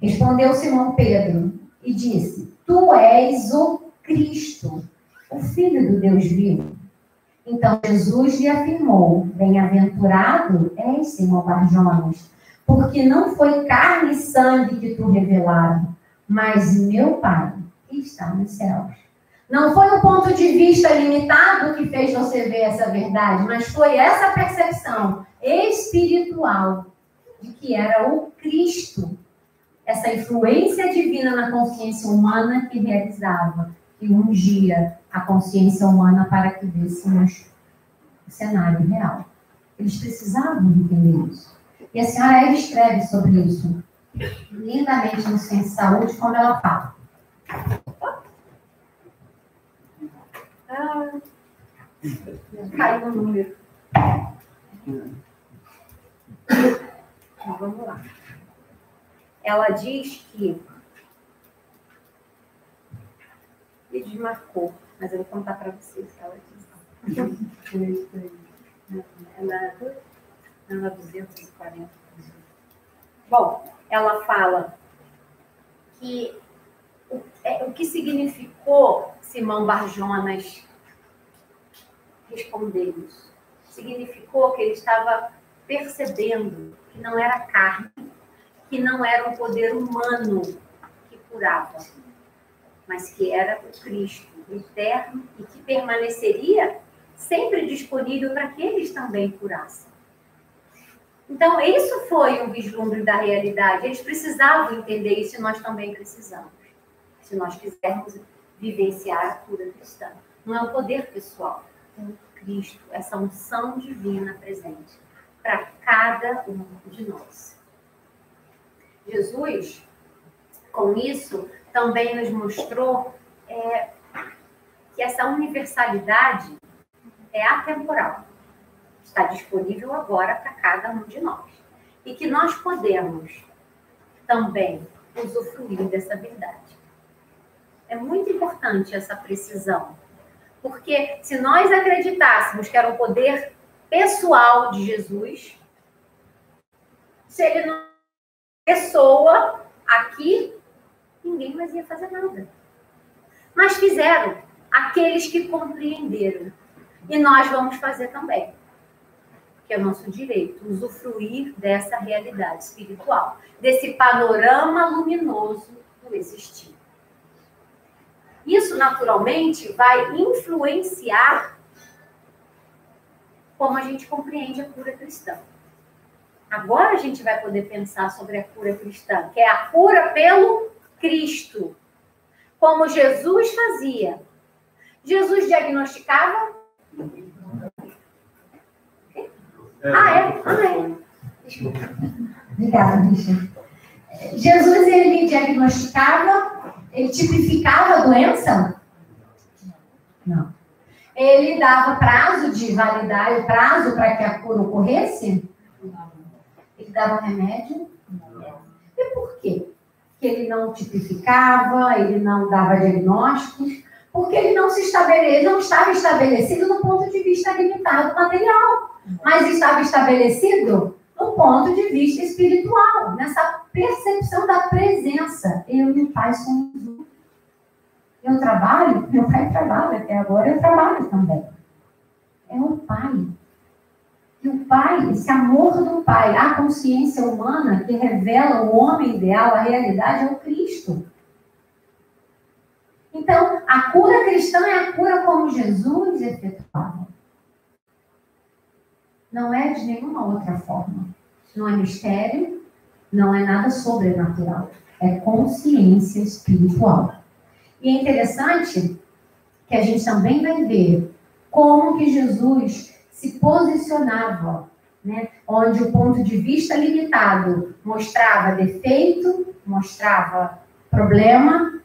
Respondeu Simão Pedro e disse, tu és o Cristo, o Filho do Deus vivo. Então Jesus lhe afirmou, bem-aventurado és, Simão Barjonas, porque não foi carne e sangue que tu revelaram, mas meu Pai que está nos céus. Não foi um ponto de vista limitado que fez você ver essa verdade, mas foi essa percepção espiritual de que era o Cristo, essa influência divina na consciência humana que realizava e ungia a consciência humana para que víssemos o cenário real. Eles precisavam entender isso. E a senhora Eva escreve sobre isso lindamente no Ciência e Saúde, quando ela fala. Caiu o número. Então, vamos lá. Ela diz que... Ele desmarcou, mas eu vou contar para vocês o que ela diz. Ela 240. Bom, ela fala que o que significou Simão Barjonas responder isso? Significou que ele estava percebendo que não era carne, que não era um poder humano que curava, mas que era o Cristo, o eterno, e que permaneceria sempre disponível para que eles também curassem. Então, isso foi um vislumbre da realidade. Eles precisavam entender isso e nós também precisamos. Se nós quisermos vivenciar a cura cristã. Não é um poder pessoal, é um Cristo, essa unção divina presente para cada um de nós. Jesus, com isso, também nos mostrou que essa universalidade é atemporal. Está disponível agora para cada um de nós. E que nós podemos também usufruir dessa verdade. É muito importante essa precisão. Porque se nós acreditássemos que era um poder pessoal de Jesus, se ele não é pessoa aqui, ninguém mais ia fazer nada. Mas fizeram aqueles que compreenderam. E nós vamos fazer também. Que é o nosso direito, usufruir dessa realidade espiritual, desse panorama luminoso do existir. Isso, naturalmente, vai influenciar como a gente compreende a cura cristã. Agora a gente vai poder pensar sobre a cura cristã, que é a cura pelo Cristo, como Jesus fazia. Jesus diagnosticava... Desculpa. Obrigada, Richard. Jesus, ele diagnosticava, ele tipificava a doença? Não. Ele dava prazo de validade, prazo para que a cura ocorresse? Não. Ele dava remédio? Não. E por quê? Porque ele não tipificava, ele não dava diagnósticos, porque ele não estava estabelecido no ponto de vista limitado material, mas estava estabelecido no ponto de vista espiritual, nessa percepção da presença. Eu e o Pai somos um. Eu trabalho, meu Pai trabalha, até agora eu trabalho também. É o Pai. E o Pai, esse amor do Pai, a consciência humana que revela o homem ideal, a realidade, é o Cristo. Então, a cura cristã é a cura como Jesus efetuava. Não é de nenhuma outra forma. Não é mistério, não é nada sobrenatural. É consciência espiritual. E é interessante que a gente também vai ver como que Jesus se posicionava, né? Onde o ponto de vista limitado mostrava defeito, mostrava problema,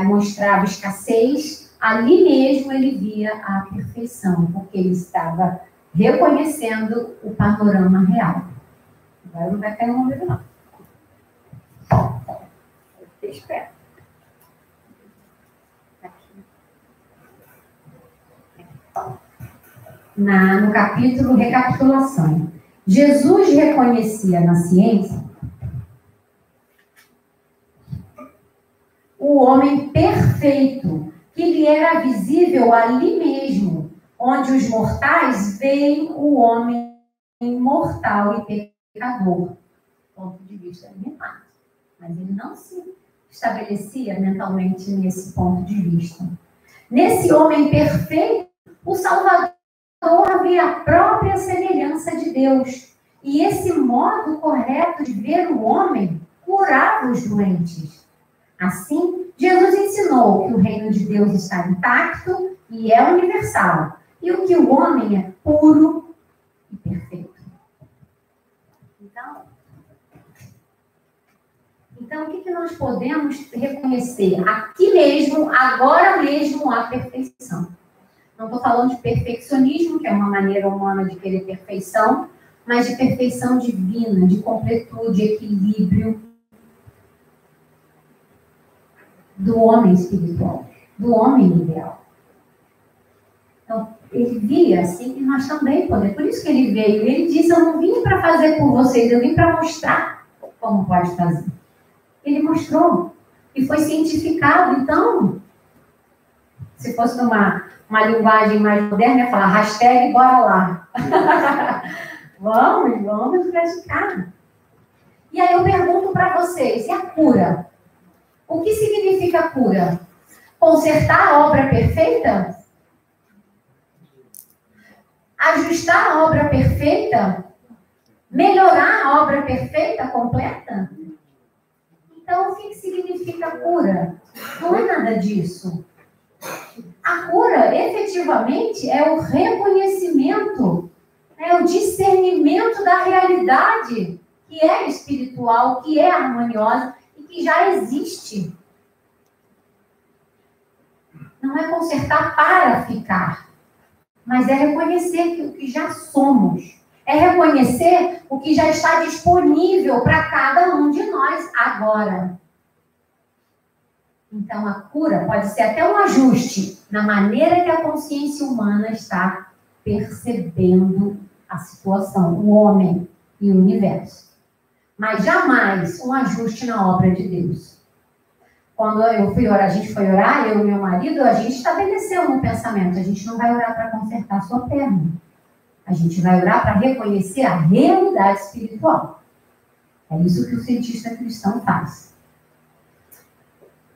mostrava escassez, ali mesmo ele via a perfeição, porque ele estava reconhecendo o panorama real. Agora não vai cair um número, não. Espera. No capítulo Recapitulação. Jesus reconhecia na ciência o homem perfeito, que lhe era visível ali mesmo, onde os mortais veem o homem mortal e pecador, do ponto de vista limitado. Mas ele não se estabelecia mentalmente nesse ponto de vista. Nesse homem perfeito, o Salvador havia a própria semelhança de Deus. E esse modo correto de ver o homem curava os doentes. Assim, Jesus ensinou que o reino de Deus está intacto e é universal, e o que o homem é puro e perfeito. Então, o que nós podemos reconhecer? Aqui mesmo, agora mesmo, a perfeição. Não estou falando de perfeccionismo, que é uma maneira humana de querer perfeição, mas de perfeição divina, de completude, equilíbrio do homem espiritual, do homem ideal. Então, ele via assim que nós também podemos. Por isso que ele veio. Ele disse, eu não vim para fazer por vocês, eu vim para mostrar como pode fazer. Ele mostrou. E foi cientificado. Então, se fosse uma linguagem mais moderna, ia falar, hashtag bora lá. vamos praticar. E aí eu pergunto para vocês, e a cura? O que significa cura? Consertar a obra perfeita? Ajustar a obra perfeita? Melhorar a obra perfeita, completa? Então, o que significa cura? Não é nada disso. A cura, efetivamente, é o reconhecimento, é o discernimento da realidade que é espiritual, que é harmoniosa e que já existe. Não é consertar para ficar, mas é reconhecer o que já somos. É reconhecer o que já está disponível para cada um de nós agora. Então, a cura pode ser até um ajuste na maneira que a consciência humana está percebendo a situação, o homem e o universo. Mas jamais um ajuste na obra de Deus. Quando eu fui orar, a gente foi orar, eu e meu marido, a gente estabeleceu no pensamento, a gente não vai orar para consertar a sua perna. A gente vai orar para reconhecer a realidade espiritual. É isso que o cientista cristão faz.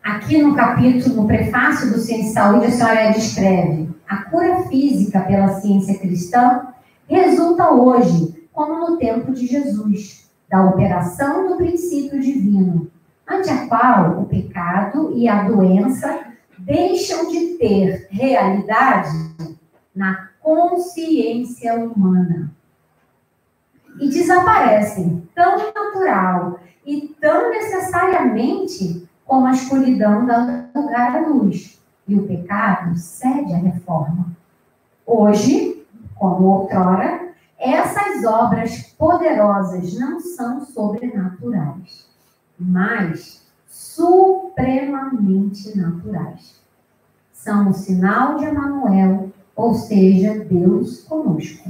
Aqui no capítulo, no prefácio do Ciência e Saúde, a senhora descreve: a cura física pela ciência cristã resulta hoje, como no tempo de Jesus, da operação do princípio divino, ante a qual o pecado e a doença deixam de ter realidade na consciência humana e desaparecem tão natural e tão necessariamente como a escuridão dá lugar à luz, e o pecado cede à reforma. Hoje, como outrora, essas obras poderosas não são sobrenaturais, mas supremamente naturais. São o sinal de Emanuel, ou seja, Deus conosco.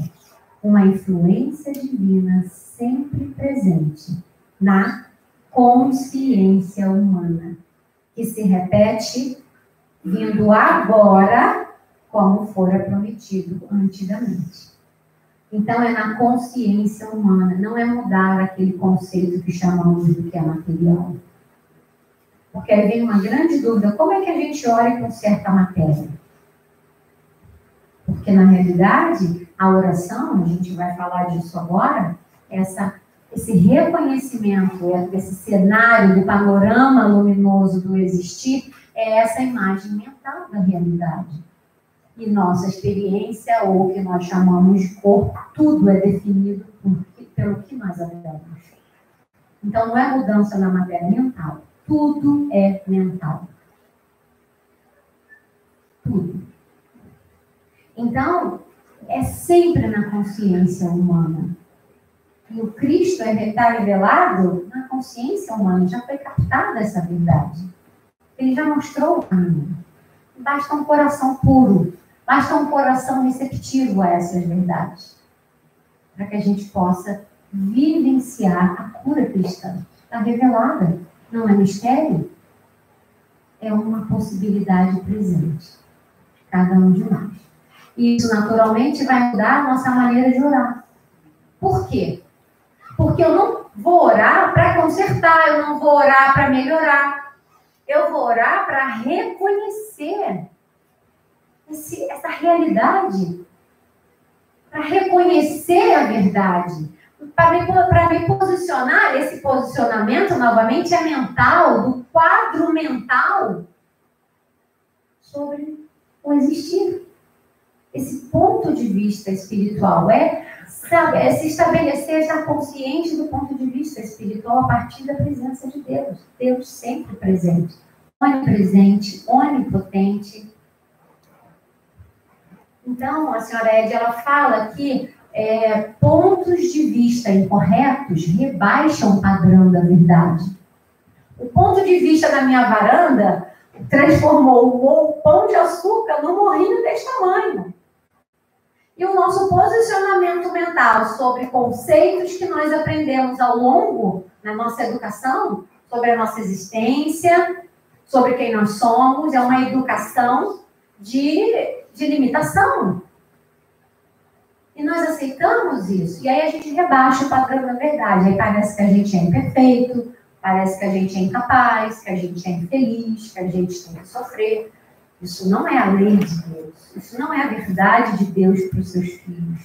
Uma influência divina sempre presente na consciência humana, que se repete vindo agora, como fora prometido antigamente. Então, é na consciência humana, não é mudar aquele conceito que chamamos do que é material. Porque aí vem uma grande dúvida, como é que a gente ora e conserta a matéria? Porque, na realidade, a oração, a gente vai falar disso agora, esse reconhecimento, esse cenário do panorama luminoso do existir, é essa imagem mental da realidade. E nossa experiência, ou o que nós chamamos de corpo, tudo é definido pelo que nós habitamos. Então, não é mudança na matéria mental. Tudo é mental. Tudo. Então, é sempre na consciência humana. E o Cristo está revelado na consciência humana, já foi captada essa verdade. Ele já mostrou o caminho. Basta um coração puro, basta um coração receptivo a essas verdades, para que a gente possa vivenciar a cura cristã. Está revelada, não é mistério, é uma possibilidade presente, cada um de nós. E isso naturalmente vai mudar a nossa maneira de orar. Por quê? Porque eu não vou orar para consertar, eu não vou orar para melhorar. Eu vou orar para reconhecer essa realidade, para reconhecer a verdade, para me posicionar. Esse posicionamento, novamente, é mental, do quadro mental sobre o existir. Esse ponto de vista espiritual é se estabelecer, estar consciente do ponto de vista espiritual a partir da presença de Deus. Deus sempre presente, onipresente, onipotente. Então, a senhora Ed, ela fala que pontos de vista incorretos rebaixam o padrão da verdade. O ponto de vista da minha varanda transformou o pão de açúcar num morrinho desse tamanho. E o nosso posicionamento mental sobre conceitos que nós aprendemos ao longo da nossa educação, sobre a nossa existência, sobre quem nós somos, é uma educação de limitação. E nós aceitamos isso. E aí a gente rebaixa o padrão da verdade. Aí parece que a gente é imperfeito, parece que a gente é incapaz, que a gente é infeliz, que a gente tem que sofrer. Isso não é a lei de Deus. Isso não é a verdade de Deus para os seus filhos.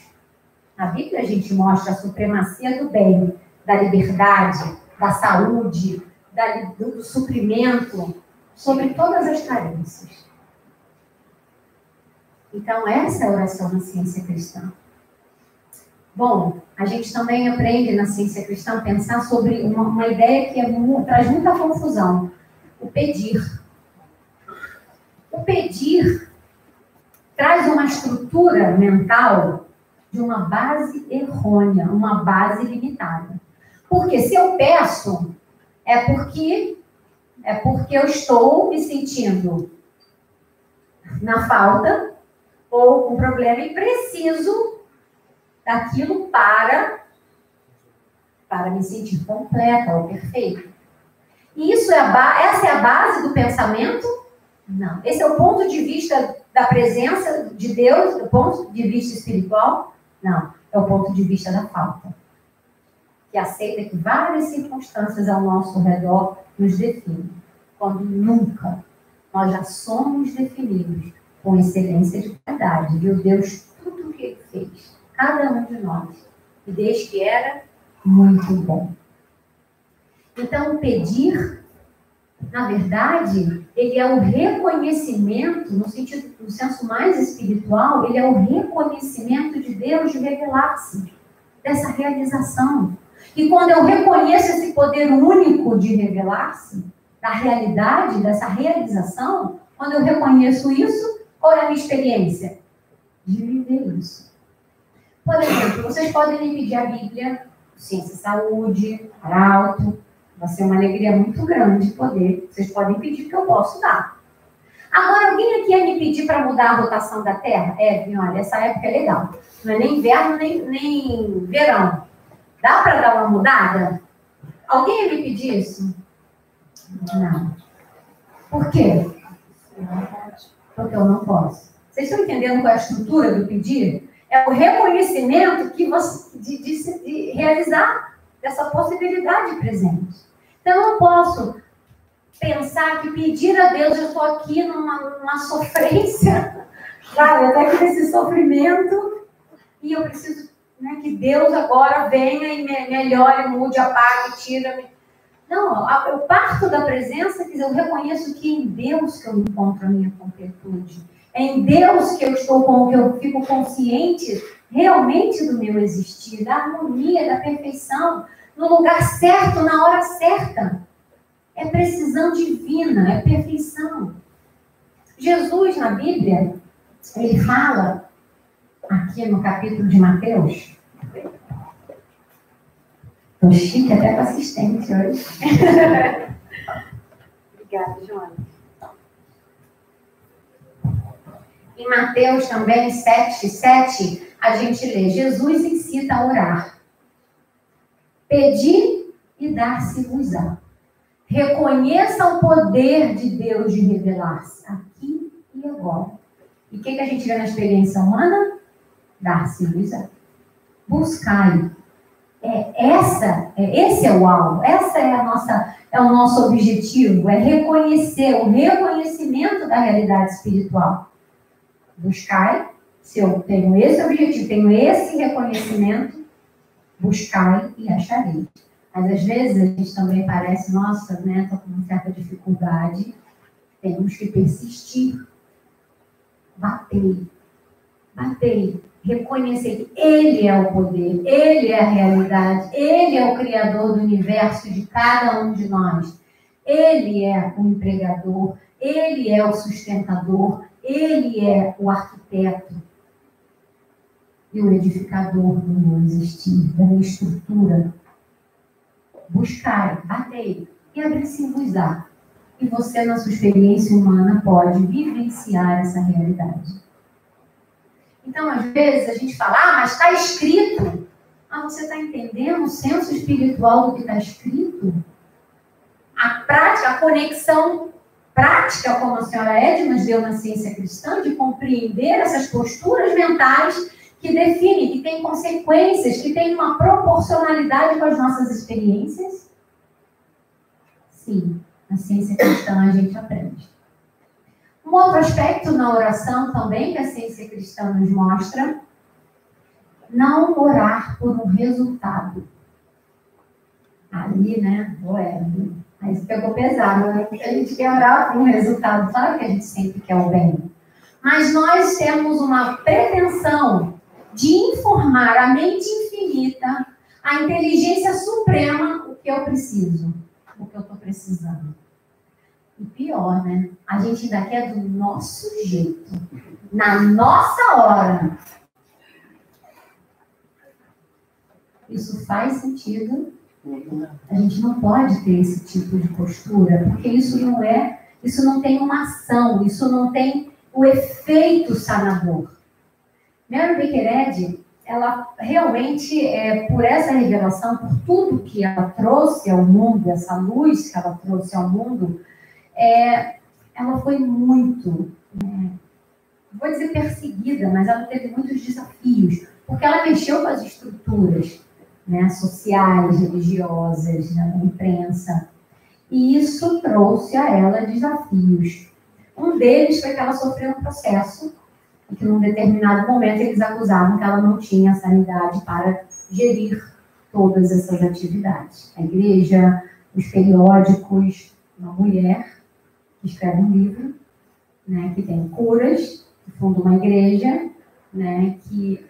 Na Bíblia a gente mostra a supremacia do bem, da liberdade, da saúde, do suprimento, sobre todas as carências. Então, essa é a oração na ciência cristã. Bom, a gente também aprende na ciência cristã a pensar sobre uma ideia que traz muita confusão. O pedir. O pedir traz uma estrutura mental de uma base errônea, uma base limitada. Porque se eu peço, é porque eu estou me sentindo na falta ou com problema e preciso daquilo para me sentir completa ou perfeita. E essa é a base do pensamento? Não. Esse é o ponto de vista da presença de Deus, do ponto de vista espiritual? Não. É o ponto de vista da falta. Que aceita que várias circunstâncias ao nosso redor nos definem. Quando nunca nós já somos definidos com excelência de qualidade. Viu Deus tudo o que Ele fez. Cada um de nós. E desde que era muito bom. Então, o pedir, na verdade, ele é o reconhecimento, no senso mais espiritual, ele é o reconhecimento de Deus de revelar-se, dessa realização. E quando eu reconheço esse poder único de revelar-se, da realidade, dessa realização, quando eu reconheço isso, qual é a minha experiência? De viver isso. Por exemplo, vocês podem me pedir a Bíblia, Ciência e Saúde, Arauto. Vai ser uma alegria muito grande poder. Vocês podem pedir que eu posso dar. Agora, alguém aqui ia me pedir para mudar a rotação da Terra? Olha, essa época é legal. Não é nem inverno, nem verão. Dá para dar uma mudada? Alguém ia me pedir isso? Não. Por quê? Porque eu não posso. Vocês estão entendendo qual é a estrutura do pedir? É o reconhecimento de realizar essa possibilidade presente. Então, eu não posso pensar que pedir a Deus, eu estou aqui numa sofrência, sabe? Até que esse sofrimento, e eu preciso, né, que Deus agora venha e melhore, mude, apague, tira-me. Não, eu parto da presença, quer dizer, eu reconheço que é em Deus que eu encontro a minha completude. É em Deus que eu fico consciente realmente do meu existir, da harmonia, da perfeição, no lugar certo, na hora certa. É precisão divina, é perfeição. Jesus, na Bíblia, ele fala, aqui no capítulo de Mateus, Tô chique até com assistente hoje. Obrigada, Joana. Em Mateus também, 7:7, a gente lê: Jesus incita a orar. Pedi e dar-se-vos-á. Reconheça o poder de Deus de revelar-se aqui e agora. E o que a gente vê na experiência humana? Dar-se-vos-á. Buscai. Esse é o alvo, essa é o nosso objetivo, é reconhecer, o reconhecimento da realidade espiritual. Buscai, se eu tenho esse objetivo, tenho esse reconhecimento, buscai e acharei. Mas às vezes a gente também parece, nossa, né, estou com uma certa dificuldade, temos que persistir. Batei, reconhecer que Ele é o poder, Ele é a realidade, Ele é o Criador do universo de cada um de nós. Ele é o empregador, Ele é o sustentador, Ele é o arquiteto e o edificador do meu existir, da minha estrutura. Buscai, batei e abre-se-vos-á. E você, na sua experiência humana, pode vivenciar essa realidade. Então, às vezes, a gente fala, mas está escrito. Você está entendendo o senso espiritual do que está escrito? A prática, a conexão prática, como a senhora Edmonds deu na ciência cristã, de compreender essas posturas mentais que definem, que têm consequências, que têm uma proporcionalidade com as nossas experiências? Sim, na ciência cristã a gente aprende. Um outro aspecto na oração também que a ciência cristã nos mostra, não orar por um resultado. Ali, né, aí pegou pesado, né? Porque a gente quer orar por um resultado, claro que a gente sempre quer o bem. Mas nós temos uma pretensão de informar a mente infinita, a inteligência suprema, o que eu preciso, o que eu estou precisando. E pior, né? A gente ainda quer do nosso jeito, na nossa hora. Isso faz sentido? A gente não pode ter esse tipo de postura, porque isso não tem uma ação, isso não tem o efeito sanador. Mary Baker Eddy, ela realmente, por essa revelação, por tudo que ela trouxe ao mundo, essa luz que ela trouxe ao mundo, ela foi muito, vou dizer perseguida, mas ela teve muitos desafios, porque ela mexeu com as estruturas, né, sociais, religiosas, na imprensa, e isso trouxe a ela desafios. Um deles foi que ela sofreu um processo, e que num determinado momento eles acusavam que ela não tinha sanidade para gerir todas essas atividades. A igreja, os periódicos, uma mulher que escreve um livro, né, que tem curas, que funda uma igreja, né, que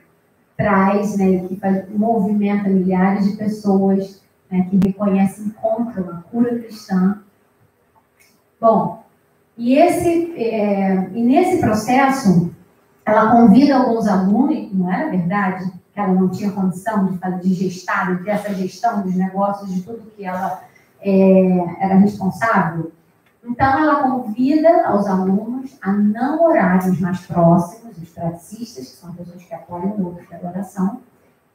traz, né, que movimenta milhares de pessoas, né, que reconhecem e encontram a cura cristã. Bom, e nesse processo, ela convida alguns alunos, não era verdade que ela não tinha condição de gestar, de ter essa gestão dos negócios, de tudo que ela era responsável. Então, ela convida os alunos a não orarem os mais próximos, os praticistas, que são pessoas que apoiam o outro pela oração,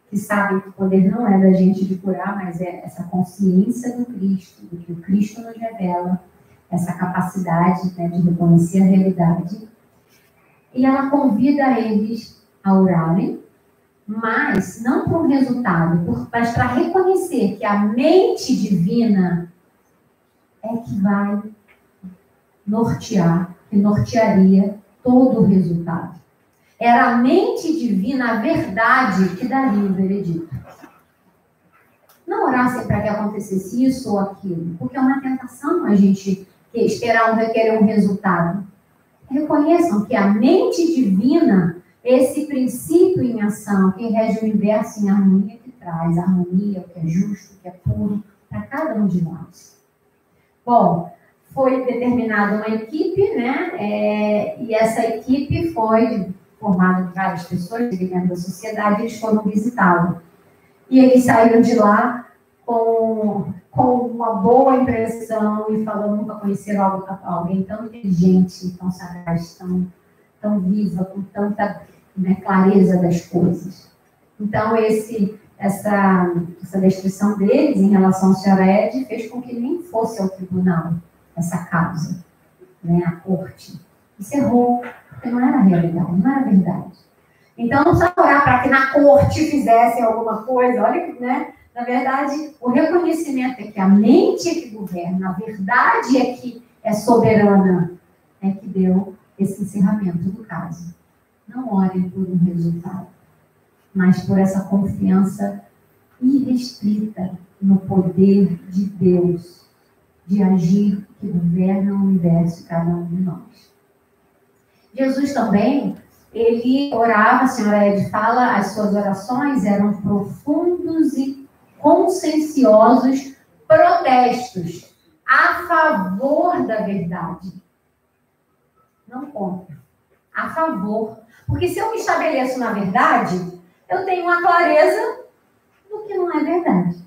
que sabem que o poder não é da gente de curar, mas é essa consciência do Cristo, do que o Cristo nos revela, essa capacidade, né, de reconhecer a realidade. E ela convida eles a orarem, mas não por um resultado, mas para reconhecer que a mente divina é que vai nortear, que nortearia todo o resultado. Era a mente divina, a verdade, que daria o veredito. Não orassem para que acontecesse isso ou aquilo, porque é uma tentação a gente querer um resultado. Reconheçam que a mente divina, esse princípio em ação, que rege o universo em harmonia, que traz harmonia, o que é justo, o que é puro, para cada um de nós. Bom, foi determinada uma equipe, né? E essa equipe foi formada de várias pessoas, dentro da sociedade, eles foram visitá-lo. E eles saíram de lá com uma boa impressão e falando nunca conhecer alguém tão inteligente, tão sagaz, tão viva, com tanta, né, clareza das coisas. Então, essa descrição deles em relação ao Sr. Ed fez com que nem fosse ao tribunal essa causa, né, a corte. Isso errou, porque não era realidade, não era verdade. Então, não precisa orar para que na corte fizessem alguma coisa. Olha, né? Na verdade, o reconhecimento é que a mente é que governa, a verdade é que é soberana, é que deu esse encerramento do caso. Não orem por um resultado, mas por essa confiança irrestrita no poder de Deus, de agir que governa o universo de cada um de nós. Jesus também, ele orava, a senhora Ed fala, as suas orações eram profundos e conscienciosos protestos a favor da verdade. Não contra, a favor. Porque se eu me estabeleço na verdade, eu tenho uma clareza do que não é verdade.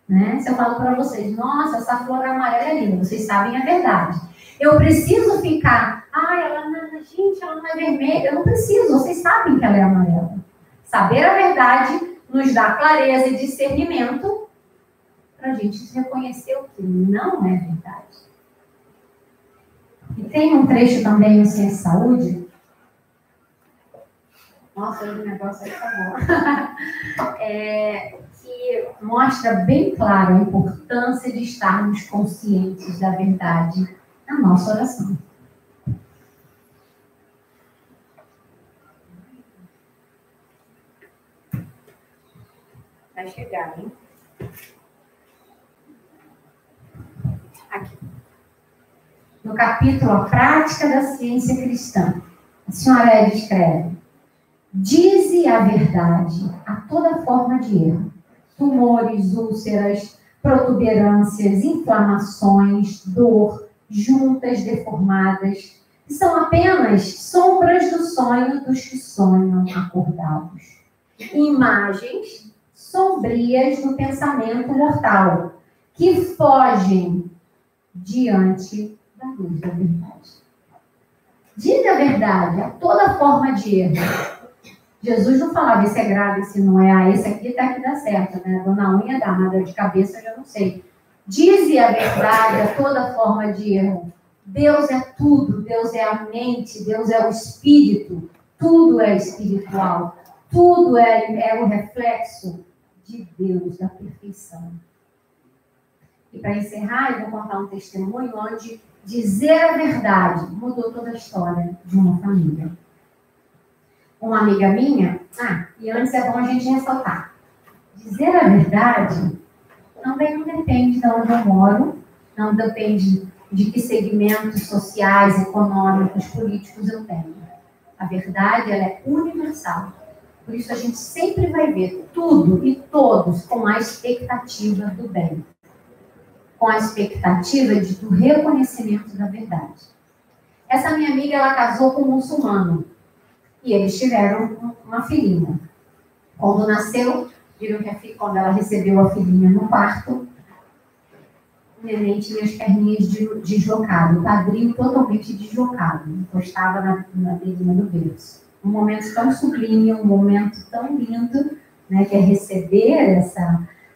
Né? Se eu falo para vocês, nossa, essa flor amarela é linda, vocês sabem a verdade. Eu preciso ficar, gente, ela não é vermelha. Eu não preciso, vocês sabem que ela é amarela. Saber a verdade nos dá clareza e discernimento para a gente reconhecer o que não é verdade. E tem um trecho também no Ciência e Saúde. Nossa, o negócio aí tá bom. Que mostra bem claro a importância de estarmos conscientes da verdade na nossa oração. Vai chegar, hein? Aqui. No capítulo A Prática da Ciência Cristã, a senhora Ed escreve: dize a verdade a toda forma de erro. Tumores, úlceras, protuberâncias, inflamações, dor, juntas deformadas, que são apenas sombras do sonho dos que sonham acordados. Imagens sombrias do pensamento mortal, que fogem diante da luz da verdade. Diga a verdade a toda forma de erro. Jesus não falava, esse é grave, esse não é, esse aqui tá que dá certo, né? Dona unha dá, nada de cabeça eu já não sei. Dize a verdade a toda forma de erro. Deus é tudo, Deus é a mente, Deus é o espírito, tudo é espiritual, tudo é o reflexo de Deus, da perfeição. E para encerrar, eu vou contar um testemunho onde dizer a verdade mudou toda a história de uma família. Uma amiga minha, e antes é bom a gente ressaltar, dizer a verdade também não depende de onde eu moro, não depende de que segmentos sociais, econômicos, políticos eu tenho. A verdade, ela é universal. Por isso a gente sempre vai ver tudo e todos com a expectativa do bem, com a expectativa do reconhecimento da verdade. Essa minha amiga, ela casou com um muçulmano. E eles tiveram uma filhinha. Quando nasceu, viram que quando ela recebeu a filhinha no parto, o neném tinha as perninhas deslocadas, o quadril totalmente deslocado, encostava na beirinha do berço. Um momento tão sublime, um momento tão lindo, né, que é receber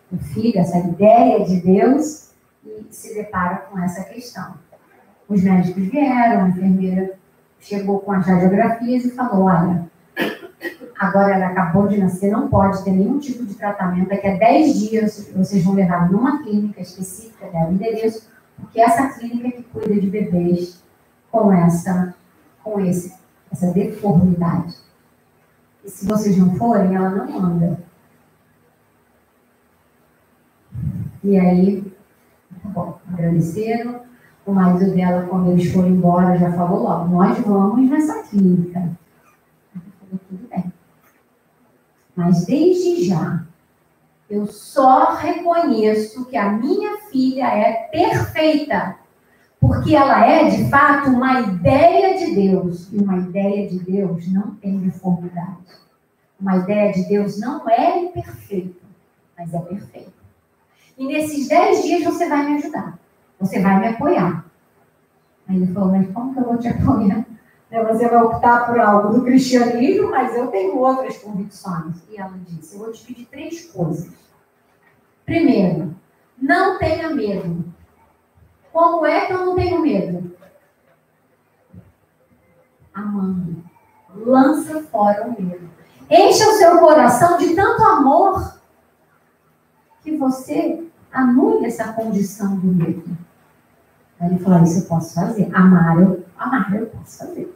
o filho, essa ideia de Deus, e se depara com essa questão. Os médicos vieram, a enfermeira chegou com as radiografias e falou, olha, agora ela acabou de nascer, não pode ter nenhum tipo de tratamento, daqui a 10 dias vocês vão levar numa clínica específica, dela endereço, porque essa clínica que cuida de bebês com essa deformidade. E se vocês não forem, ela não anda. E aí, tá bom, agradeceram. O marido dela, quando eles foram embora, já falou logo, nós vamos nessa clínica. Falou, tudo bem. Mas desde já, eu só reconheço que a minha filha é perfeita, porque ela é, de fato, uma ideia de Deus. E uma ideia de Deus não tem deformidade. Uma ideia de Deus não é imperfeita, mas é perfeita. E nesses 10 dias você vai me ajudar. Você vai me apoiar. Aí ele falou, mas como que eu vou te apoiar? Você vai optar por algo do cristianismo, mas eu tenho outras convicções. E ela disse, eu vou te pedir 3 coisas. Primeiro, não tenha medo. Como é que eu não tenho medo? Amando. Lança fora o medo. Encha o seu coração de tanto amor que você anule essa condição do medo. Aí ele falou, isso eu posso fazer. Amar eu posso fazer.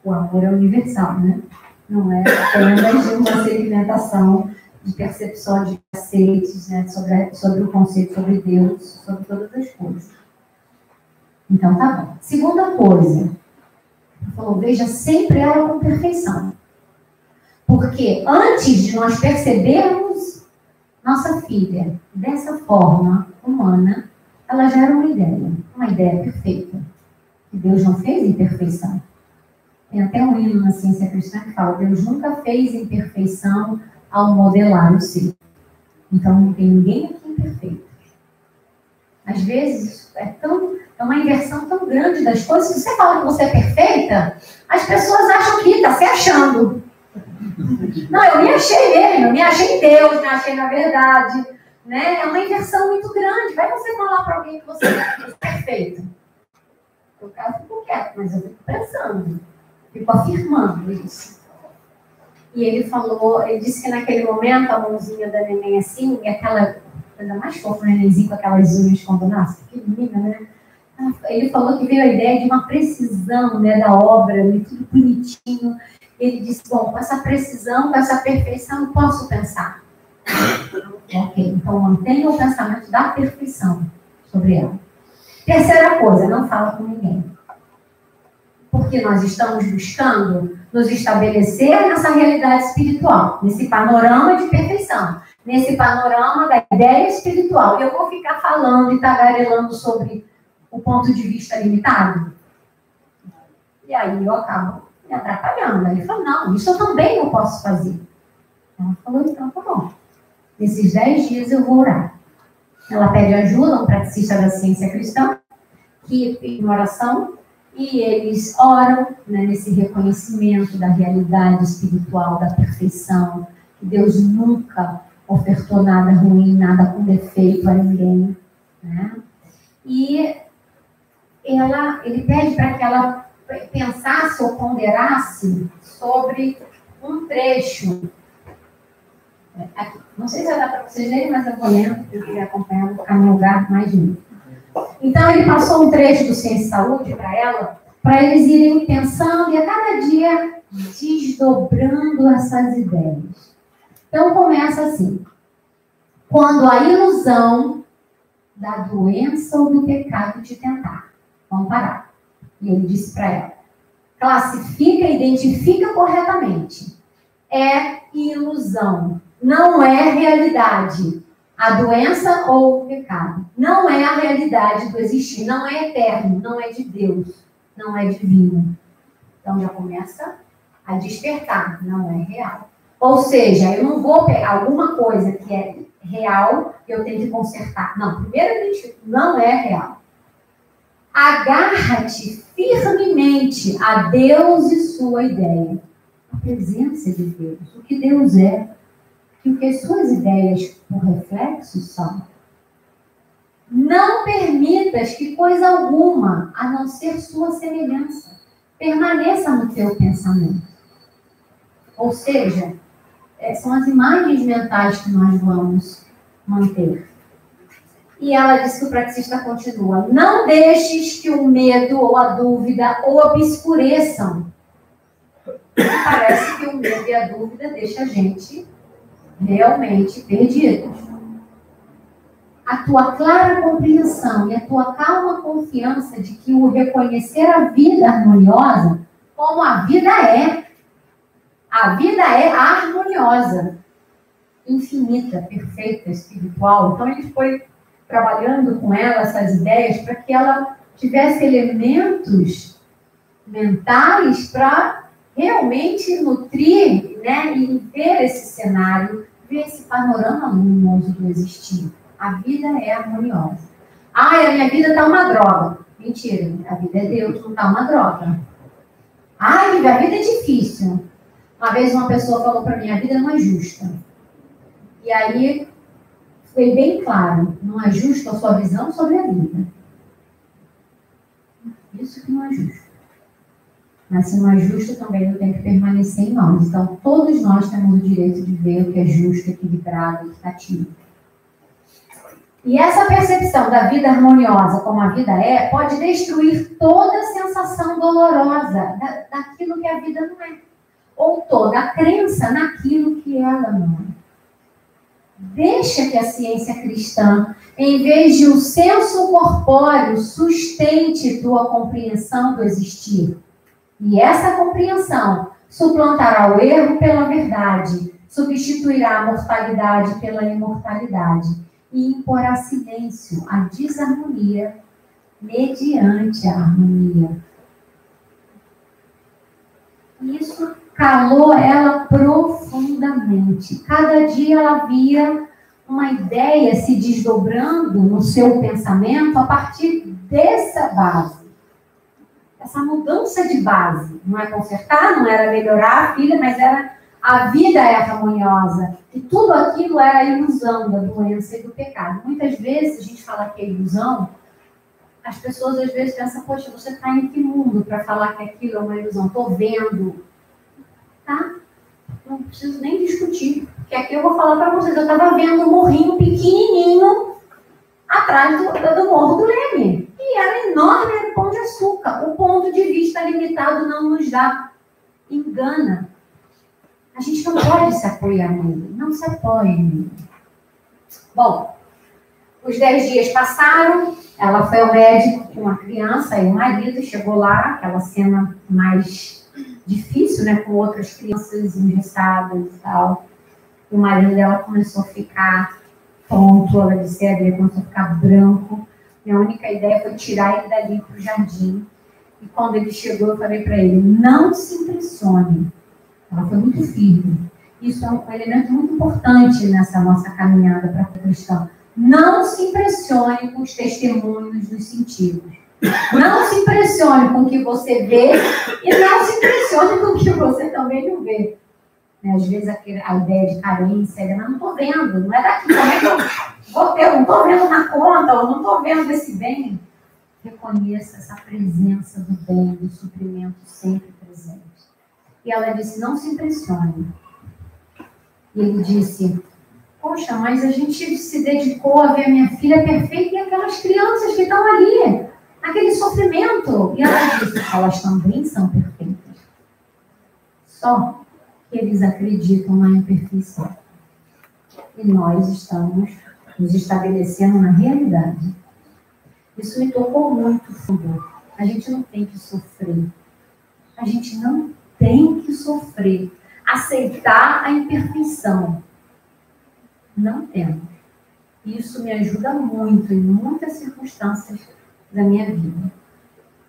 O amor é universal, né? Não é apenas de uma segmentação de percepção de conceitos, né? sobre o conceito, sobre Deus, sobre todas as coisas. Então, tá bom. Segunda coisa, ele falou, veja sempre ela com perfeição. Porque antes de nós percebermos nossa filha dessa forma humana, ela já era uma ideia perfeita. Que Deus não fez imperfeição. Tem até um hino na ciência cristã que fala, Deus nunca fez imperfeição ao modelar o ser. Então não tem ninguém aqui imperfeito. Às vezes é uma inversão tão grande das coisas, que você fala que você é perfeita, as pessoas acham que está se achando. Não, eu me achei mesmo, eu me achei em Deus, me achei na verdade. Né? É uma inversão muito grande. Vai você falar para alguém que você é perfeito. Eu fico quieto, mas eu fico pensando. Fico afirmando isso. E ele disse que naquele momento a mãozinha da neném assim, e aquela coisa mais fofa, o nenenzinho com aquelas unhas quando nasce, pequenininha, né? Ele falou que veio a ideia de uma precisão, né, da obra, ali, tudo bonitinho. Ele disse, bom, com essa precisão, com essa perfeição, eu posso pensar. Ok, então mantenha o pensamento da perfeição sobre ela. Terceira coisa, não fala com ninguém. Porque nós estamos buscando nos estabelecer nessa realidade espiritual, nesse panorama de perfeição, nesse panorama da ideia espiritual. Eu vou ficar falando e tagarelando sobre o ponto de vista limitado? E aí eu acabo me atrapalhando. Aí ele falou, não, isso eu também não posso fazer. Ela falou, então tá bom. Nesses 10 dias eu vou orar. Ela pede ajuda a um praticista da ciência cristã, que tem uma oração, e eles oram, né, nesse reconhecimento da realidade espiritual, da perfeição, que Deus nunca ofertou nada ruim, nada com defeito a ninguém. Né? E ele pede para que ela pensasse ou ponderasse sobre um trecho. Aqui. Não sei se vai dar para vocês verem, mas eu vou lendo, eu queria acompanhar, vou ficar no lugar mais de mim. Então, ele passou um trecho do Ciência e Saúde para ela, para eles irem pensando e a cada dia desdobrando essas ideias. Então, começa assim. Quando a ilusão da doença ou do pecado te tentar. Vamos parar. E ele disse para ela, classifica e identifica corretamente. É ilusão. Não é realidade. A doença ou o pecado. Não é a realidade do existir. Não é eterno. Não é de Deus. Não é divino. Então já começa a despertar. Não é real. Ou seja, eu não vou pegar alguma coisa que é real e eu tenho que consertar. Não, primeiro não é real. Agarra-te firmemente a Deus e sua ideia. A presença de Deus. O que Deus é. E o que as suas ideias, por reflexo, são. Não permitas que coisa alguma, a não ser sua semelhança, permaneça no teu pensamento. Ou seja, são as imagens mentais que nós vamos manter. E ela diz que o praticista continua. Não deixes que o medo ou a dúvida o obscureçam. Parece que o medo e a dúvida deixam a gente realmente perdidos. A tua clara compreensão e a tua calma confiança de que o reconhecer a vida harmoniosa, como a vida é harmoniosa, infinita, perfeita, espiritual. Então ele foi trabalhando com ela essas ideias para que ela tivesse elementos mentais para realmente nutrir, né, e ver esse cenário, ver esse panorama luminoso do existir. A vida é harmoniosa. Ah, a minha vida está uma droga. Mentira, a vida é Deus, não está uma droga. Ai, a vida é difícil. Uma vez uma pessoa falou para mim, a vida não é justa. E aí, foi bem claro, não é justo a sua visão sobre a vida. Isso que não é justo. Mas se não é justo, também não tem que permanecer em nós. Então, todos nós temos o direito de ver o que é justo, equilibrado, equitativo. E essa percepção da vida harmoniosa como a vida é, pode destruir toda sensação dolorosa daquilo que a vida não é. Ou toda a crença naquilo que ela não é. Deixa que a ciência cristã, em vez de um senso corpóreo, sustente tua compreensão do existir. E essa compreensão suplantará o erro pela verdade, substituirá a mortalidade pela imortalidade e imporá silêncio à desarmonia mediante a harmonia. Isso calou ela profundamente. Cada dia ela via uma ideia se desdobrando no seu pensamento a partir dessa base. Essa mudança de base. Não é consertar, não era melhorar a filha, mas era a vida é harmoniosa. E tudo aquilo era a ilusão da doença e do pecado. Muitas vezes a gente fala que é ilusão, as pessoas às vezes pensam, poxa, você está em que mundo para falar que aquilo é uma ilusão? Estou vendo. Tá? Não preciso nem discutir. Porque aqui eu vou falar para vocês, eu estava vendo um morrinho pequenininho atrás do Morro do Leme. E era enorme, era Pão de Açúcar. O ponto de vista limitado não nos dá. Engana. A gente não pode se apoiar nele. Não se apoie nele. Bom, os 10 dias passaram. Ela foi ao médico com uma criança e o marido chegou lá. Aquela cena mais difícil, né? Com outras crianças engessadas e tal. E o marido dela começou a ficar tonto. Ela disse, ele começou a ficar branco. Minha única ideia foi tirar ele dali para o jardim. E quando ele chegou, eu falei para ele, não se impressione. Ela foi muito firme. Isso é um elemento muito importante nessa nossa caminhada para a cristã. Não se impressione com os testemunhos dos sentidos. Não se impressione com o que você vê e não se impressione com o que você também não vê. Às vezes a ideia de carência, mas não estou vendo, não é daqui, como é que eu vou ter, não estou vendo na conta, ou não estou vendo esse bem. Reconheça essa presença do bem, do suprimento sempre presente. E ela disse, não se impressione. E ele disse, poxa, mas a gente se dedicou a ver a minha filha perfeita e aquelas crianças que estão ali, naquele sofrimento. E ela disse, elas também são perfeitas. Só que eles acreditam na imperfeição. E nós estamos nos estabelecendo na realidade. Isso me tocou muito fundo. A gente não tem que sofrer. A gente não tem que sofrer. Aceitar a imperfeição. Não temos. Isso me ajuda muito em muitas circunstâncias da minha vida.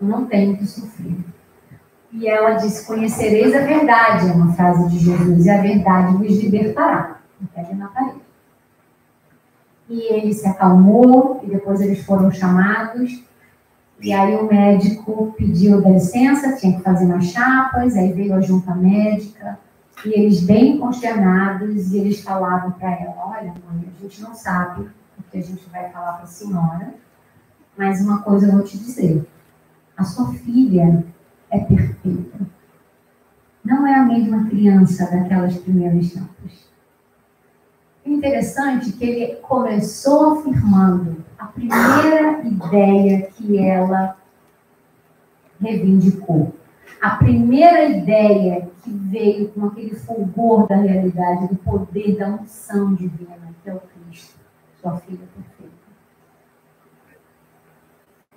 Eu não tenho que sofrer. E ela disse, conhecereis a verdade, é uma frase de Jesus, e a verdade vos libertará. Pega na parede. E ele se acalmou, e depois eles foram chamados, e aí o médico pediu licença, tinha que fazer umas chapas, aí veio a junta médica, e eles bem consternados, e eles falavam para ela, olha, mãe, a gente não sabe o que a gente vai falar para a senhora, mas uma coisa eu vou te dizer, a sua filha é perfeita. Não é a mesma criança daquelas primeiras chapas. É interessante que ele começou afirmando a primeira ideia que ela reivindicou. A primeira ideia que veio com aquele fulgor da realidade, do poder, da unção divina, que é o Cristo, sua filha perfeita.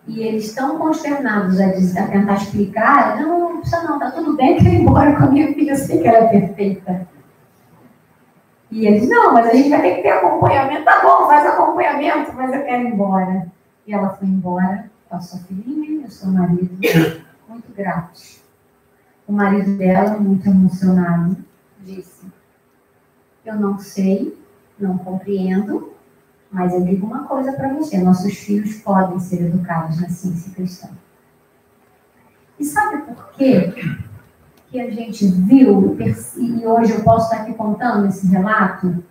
E eles estão consternados a tentar explicar, não precisa não, tá tudo bem, eu quero ir embora com a minha filha, eu sei que ela é perfeita. E eles, não, mas a gente vai ter que ter acompanhamento, tá bom, faz acompanhamento, mas eu quero ir embora. E ela foi embora com a sua filhinha e o seu marido, muito gratos. O marido dela, muito emocionado, disse, eu não sei, não compreendo, Mas eu digo uma coisa para você, nossos filhos podem ser educados na ciência cristã. E sabe por quê que a gente viu, e hoje eu posso estar aqui contando esse relato?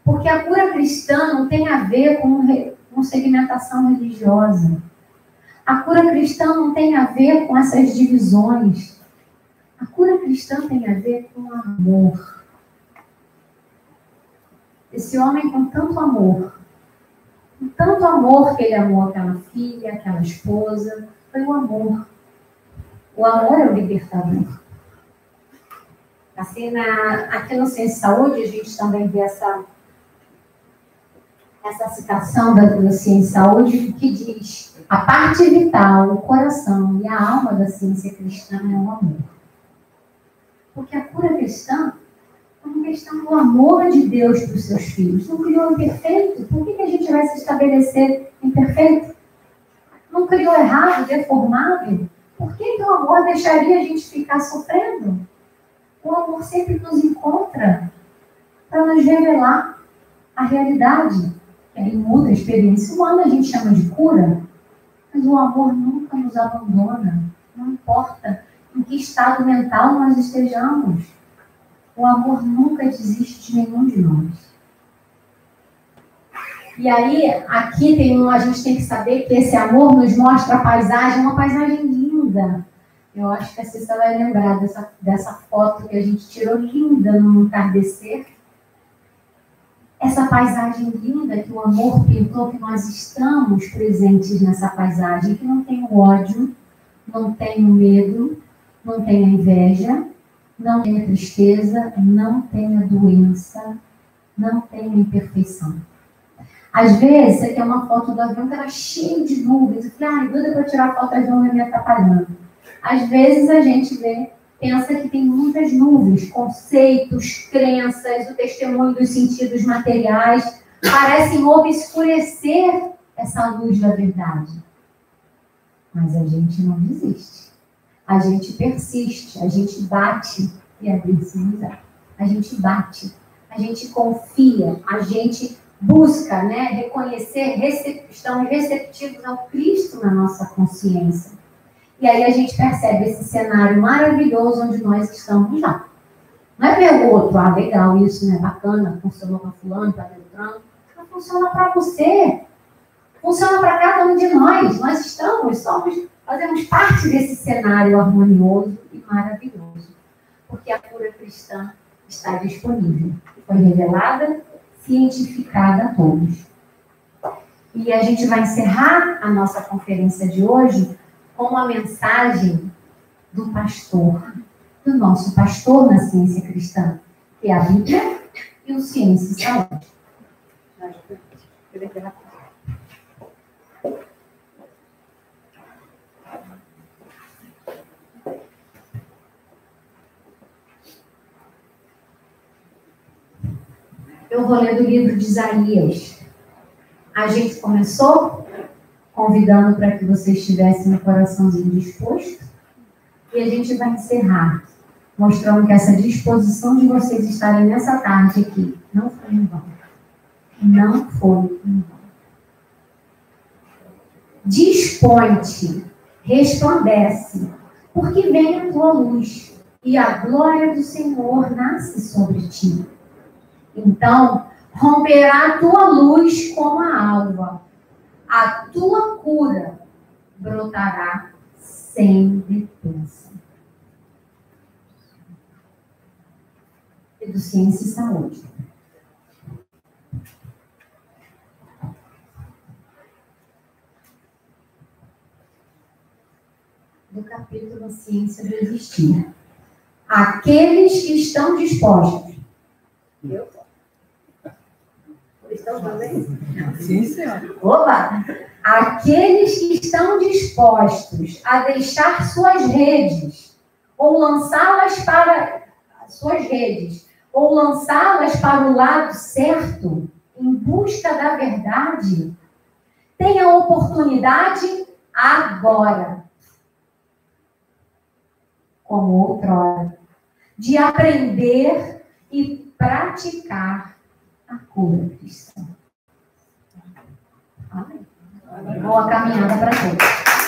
Porque a cura cristã não tem a ver com segmentação religiosa. A cura cristã não tem a ver com essas divisões. A cura cristã tem a ver com amor. Esse homem com tanto amor que ele amou aquela filha, aquela esposa, foi o amor. O amor é o libertador. Assim, aqui no Ciência e Saúde, a gente também vê essa citação da Ciência e Saúde que diz: a parte vital, o coração e a alma da ciência cristã é o amor. Porque a cura cristã é uma questão do amor de Deus para os seus filhos. Não criou imperfeito? Por que a gente vai se estabelecer imperfeito? Não criou errado, deformado? Por que o amor deixaria a gente ficar sofrendo? O amor sempre nos encontra para nos revelar a realidade. Que aí muda a experiência humana, a gente chama de cura, mas o amor nunca nos abandona. Não importa em que estado mental nós estejamos. O amor nunca desiste de nenhum de nós. E aí, aqui a gente tem que saber que esse amor nos mostra a paisagem, uma paisagem linda. Eu acho que a Cissa vai lembrar dessa foto que a gente tirou linda no entardecer. Essa paisagem linda que o amor pintou, que nós estamos presentes nessa paisagem, que não tem o ódio, não tem o medo, não tem a inveja, não tem a tristeza, não tem a doença, não tem a imperfeição. Às vezes, você tem uma foto do avião que era cheio de nuvens. Eu falei, doida para tirar foto, as nuvens me atrapalhando. Às vezes, a gente pensa que tem muitas nuvens, conceitos, crenças, o testemunho dos sentidos materiais, parecem obscurecer essa luz da verdade. Mas a gente não desiste. A gente persiste, a gente bate e a Deus usar. A gente bate, a gente confia, a gente busca, reconhecer, estamos receptivos ao Cristo na nossa consciência. E aí a gente percebe esse cenário maravilhoso onde nós estamos lá. Não é ver o outro, legal, isso, né? Bacana, funcionou para fulano, para Beltrano. Não funciona para você. Funciona para cada um de nós. Nós fazemos parte desse cenário harmonioso e maravilhoso. Porque a cura cristã está disponível. Foi revelada, cientificada a todos. E a gente vai encerrar a nossa conferência de hoje com uma mensagem do pastor, do nosso pastor na ciência cristã, que é a Bíblia e o Ciência e Saúde. Eu vou ler do livro de Isaías. A gente começou convidando para que vocês tivessem um coraçãozinho disposto. E a gente vai encerrar, mostrando que essa disposição de vocês estarem nessa tarde aqui não foi em vão. Não foi em vão. Dispõe-te, resplandece, porque vem a tua luz, e a glória do Senhor nasce sobre ti. Então, romperá a tua luz como a alva. A tua cura brotará sem detenção. E do Ciência e Saúde. Do capítulo Ciência do Existir. Aqueles que estão dispostos. Eu? Estão também? Sim, senhora. Opa! Aqueles que estão dispostos a deixar suas redes, ou lançá-las para o lado certo, em busca da verdade, têm a oportunidade agora, como outrora, de aprender e praticar a cura cristã. Boa caminhada para todos.